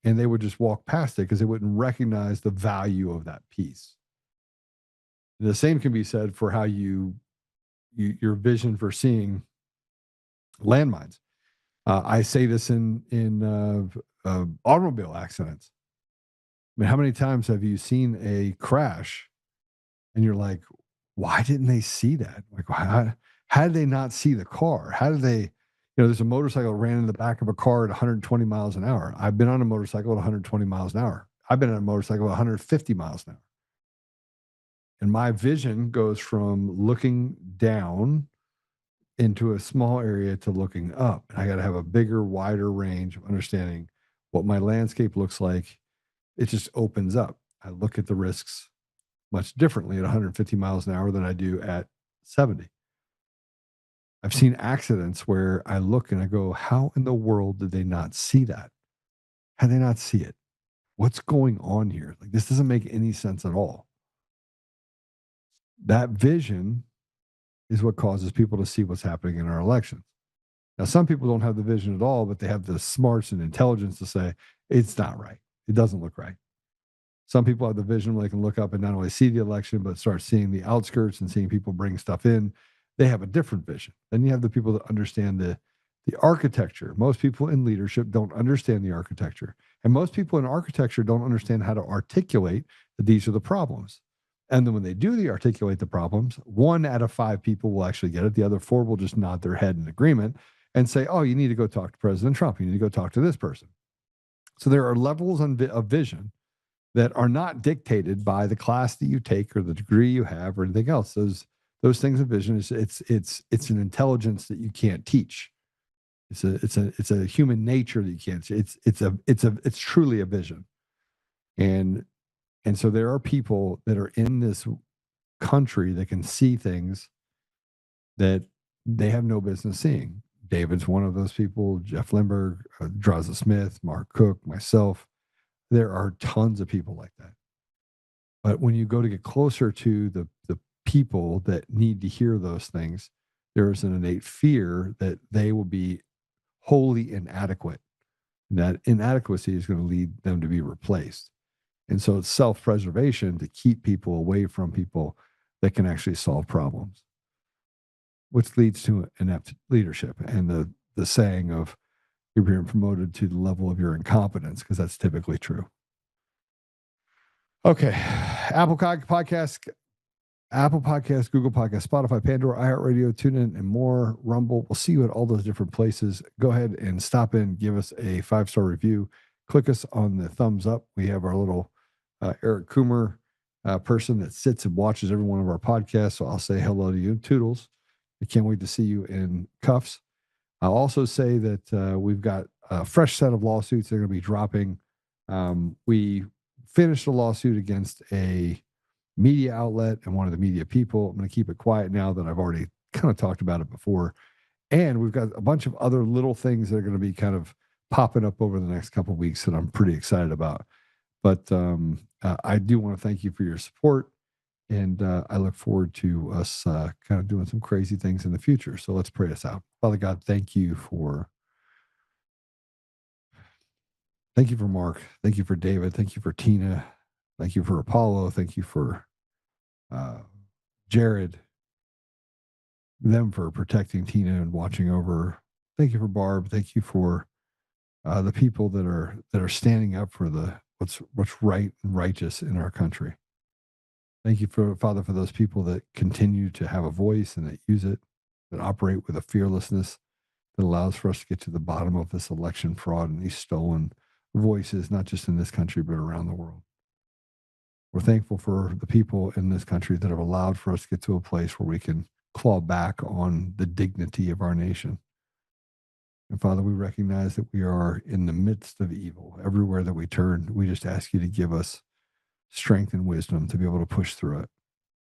and they would just walk past it because they wouldn't recognize the value of that piece. And the same can be said for how your vision for seeing landmines. I say this in automobile accidents. I mean, how many times have you seen a crash and you're like, why didn't they see that? Like, how did they not see the car? How did they, there's a motorcycle ran in the back of a car at 120 miles an hour. I've been on a motorcycle at 120 miles an hour. I've been on a motorcycle at 150 miles an hour. And my vision goes from looking down into a small area to looking up. And I got to have a bigger, wider range of understanding what my landscape looks like. It just opens up. I look at the risks much differently at 150 miles an hour than I do at 70. I've seen accidents where I look and I go, how in the world did they not see that? How did they not see it? What's going on here? Like, this doesn't make any sense at all. That vision is what causes people to see what's happening in our elections. Now, some people don't have the vision at all, but they have the smarts and intelligence to say, it's not right. It doesn't look right. Some people have the vision where they can look up and not only see the election, but start seeing the outskirts and seeing people bring stuff in. They have a different vision. Then you have the people that understand the architecture. Most people in leadership don't understand the architecture. And most people in architecture don't understand how to articulate that these are the problems. And then when they do articulate the problems, 1 out of 5 people will actually get it. The other 4 will just nod their head in agreement and say, oh, you need to go talk to President Trump. You need to go talk to this person. So there are levels of vision that are not dictated by the class that you take or the degree you have or anything else. Those things of vision it's an intelligence that you can't teach. It's a human nature that you can't see. It's truly a vision. And so there are people that are in this country that can see things that they have no business seeing. David's one of those people, Jeff Lindbergh, Draza Smith, Mark Cook, myself. There are tons of people like that. But when you go to get closer to the people that need to hear those things, there is an innate fear that they will be wholly inadequate. And that inadequacy is going to lead them to be replaced. And so it's self-preservation to keep people away from people that can actually solve problems, which leads to inept leadership and the saying of you're being promoted to the level of your incompetence, because that's typically true. Okay. Apple Podcast, Google Podcast, Spotify, Pandora, iHeartRadio, TuneIn, and more. Rumble. We'll see you at all those different places. Go ahead and stop in, give us a 5-star review. Click us on the thumbs up. We have our little Eric Coomer person that sits and watches every one of our podcasts. So I'll say hello to you. Toodles. I can't wait to see you in cuffs. I'll also say that we've got a fresh set of lawsuits that are going to be dropping. We finished a lawsuit against a media outlet and one of the media people. I'm going to keep it quiet now that I've already kind of talked about it before. And we've got a bunch of other little things that are going to be kind of popping up over the next couple of weeks that I'm pretty excited about. But I do want to thank you for your support. And I look forward to us kind of doing some crazy things in the future. So let's pray us out. Father God, thank you for Mark. Thank you for David. Thank you for Tina. Thank you for Apollo. Thank you for Jared. Them for protecting Tina and watching over. Thank you for Barb. Thank you for the people that are standing up for what's right and righteous in our country. Thank you, Father, for those people that continue to have a voice and that use it, that operate with a fearlessness that allows for us to get to the bottom of this election fraud and these stolen voices, not just in this country, but around the world. We're thankful for the people in this country that have allowed for us to get to a place where we can claw back on the dignity of our nation. And Father, we recognize that we are in the midst of evil. Everywhere that we turn, we just ask you to give us strength and wisdom to be able to push through it.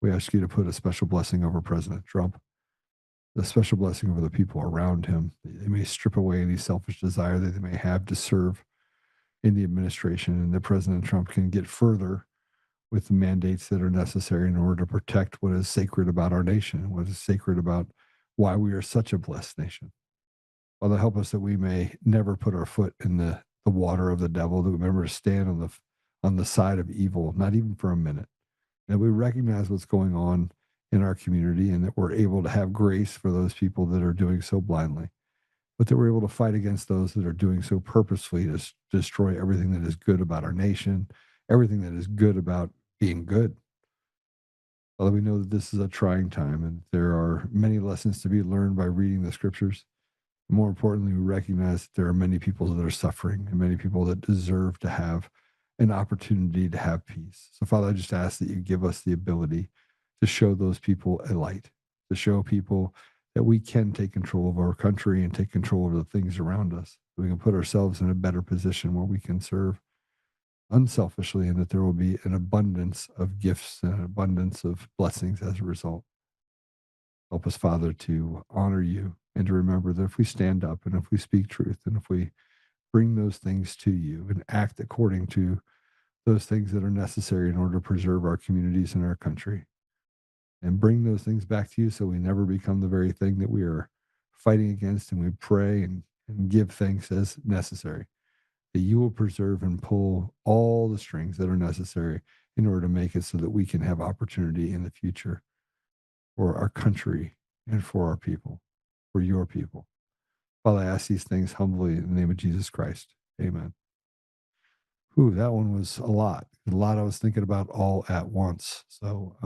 We ask you to put a special blessing over President Trump, a special blessing over the people around him. They may strip away any selfish desire that they may have to serve in the administration, and that President Trump can get further with the mandates that are necessary in order to protect what is sacred about our nation, what is sacred about why we are such a blessed nation. Father, help us that we may never put our foot in the water of the devil, that we remember to stand on the side of evil, not even for a minute. And we recognize what's going on in our community, and that we're able to have grace for those people that are doing so blindly, but that we're able to fight against those that are doing so purposefully to destroy everything that is good about our nation, everything that is good about being good. Father, we know that this is a trying time, and there are many lessons to be learned by reading the scriptures. More importantly, we recognize that there are many people that are suffering and many people that deserve to have an opportunity to have peace. So, Father, I just ask that you give us the ability to show those people a light, to show people that we can take control of our country and take control of the things around us. We can put ourselves in a better position where we can serve unselfishly, and that there will be an abundance of gifts and an abundance of blessings as a result. Help us, Father, to honor you and to remember that if we stand up and if we speak truth and if we bring those things to you and act according to those things that are necessary in order to preserve our communities and our country, and bring those things back to you so we never become the very thing that we are fighting against, and we pray and give thanks as necessary, that you will preserve and pull all the strings that are necessary in order to make it so that we can have opportunity in the future for our country and for our people, for your people. Father, I ask these things humbly in the name of Jesus Christ. Amen. Ooh, that one was a lot I was thinking about all at once. So,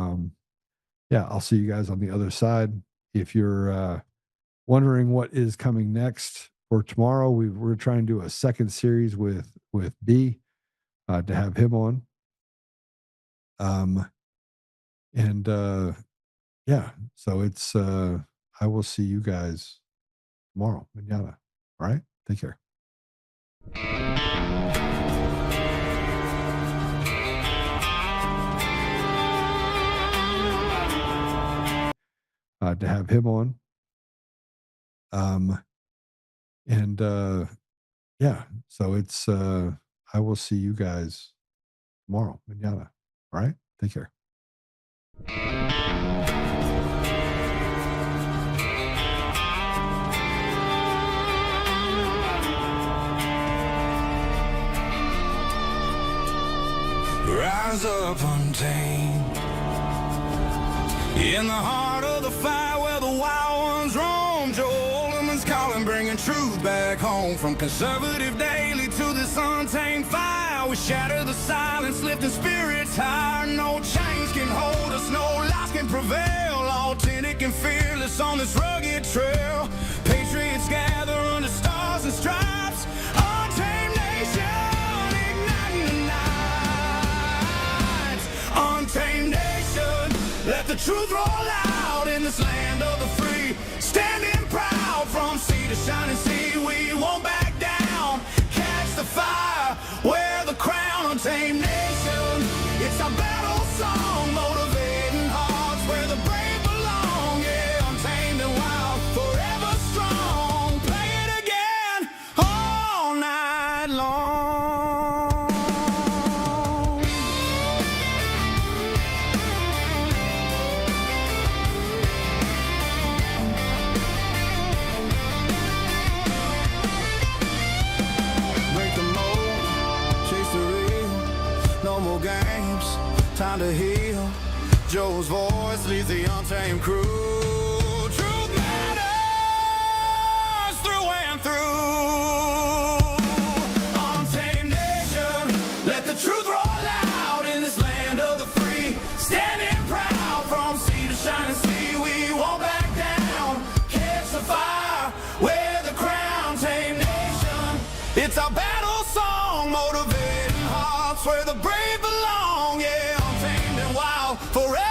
yeah, I'll see you guys on the other side. If you're wondering what is coming next for tomorrow, we're trying to do a second series with B to have him on. Yeah, so it's I will see you guys tomorrow. Manana. All right, take care. To have him on. Yeah, so it's I will see you guys tomorrow. Manana. All right, take care. Rise up untamed in the heart of the fight where the wild ones roam. Joe Oltmann's calling, bringing truth back home. on. From conservative daily to this untamed fire, we shatter the silence, lifting spirits higher. No chains can hold us, no lies can prevail. Authentic and fearless on this rugged trail. Patriots gather under stars and stripes. Untamed nation, igniting the nights. Untamed nation, let the truth roll out in this land of the free. Standing proud from sea to shining sea, we won't back down. Catch the fire, wear the crown. Untamed nation, it's our battle song, motivating hearts where the brave belong. Yeah, untamed and wild, forever strong. Play it again all night long. Break the mold, chase the real. No more games, time to heal. Joe's voice leads the untamed crew. Truth matters through and through. Untamed nation, let the truth roll out in this land of the free. Standing proud from sea to shining sea, we won't back down. Catch the fire, wear the crown. Tame nation, it's our battle song, motivating hearts where the brave belong. Yeah, untamed and wild, forever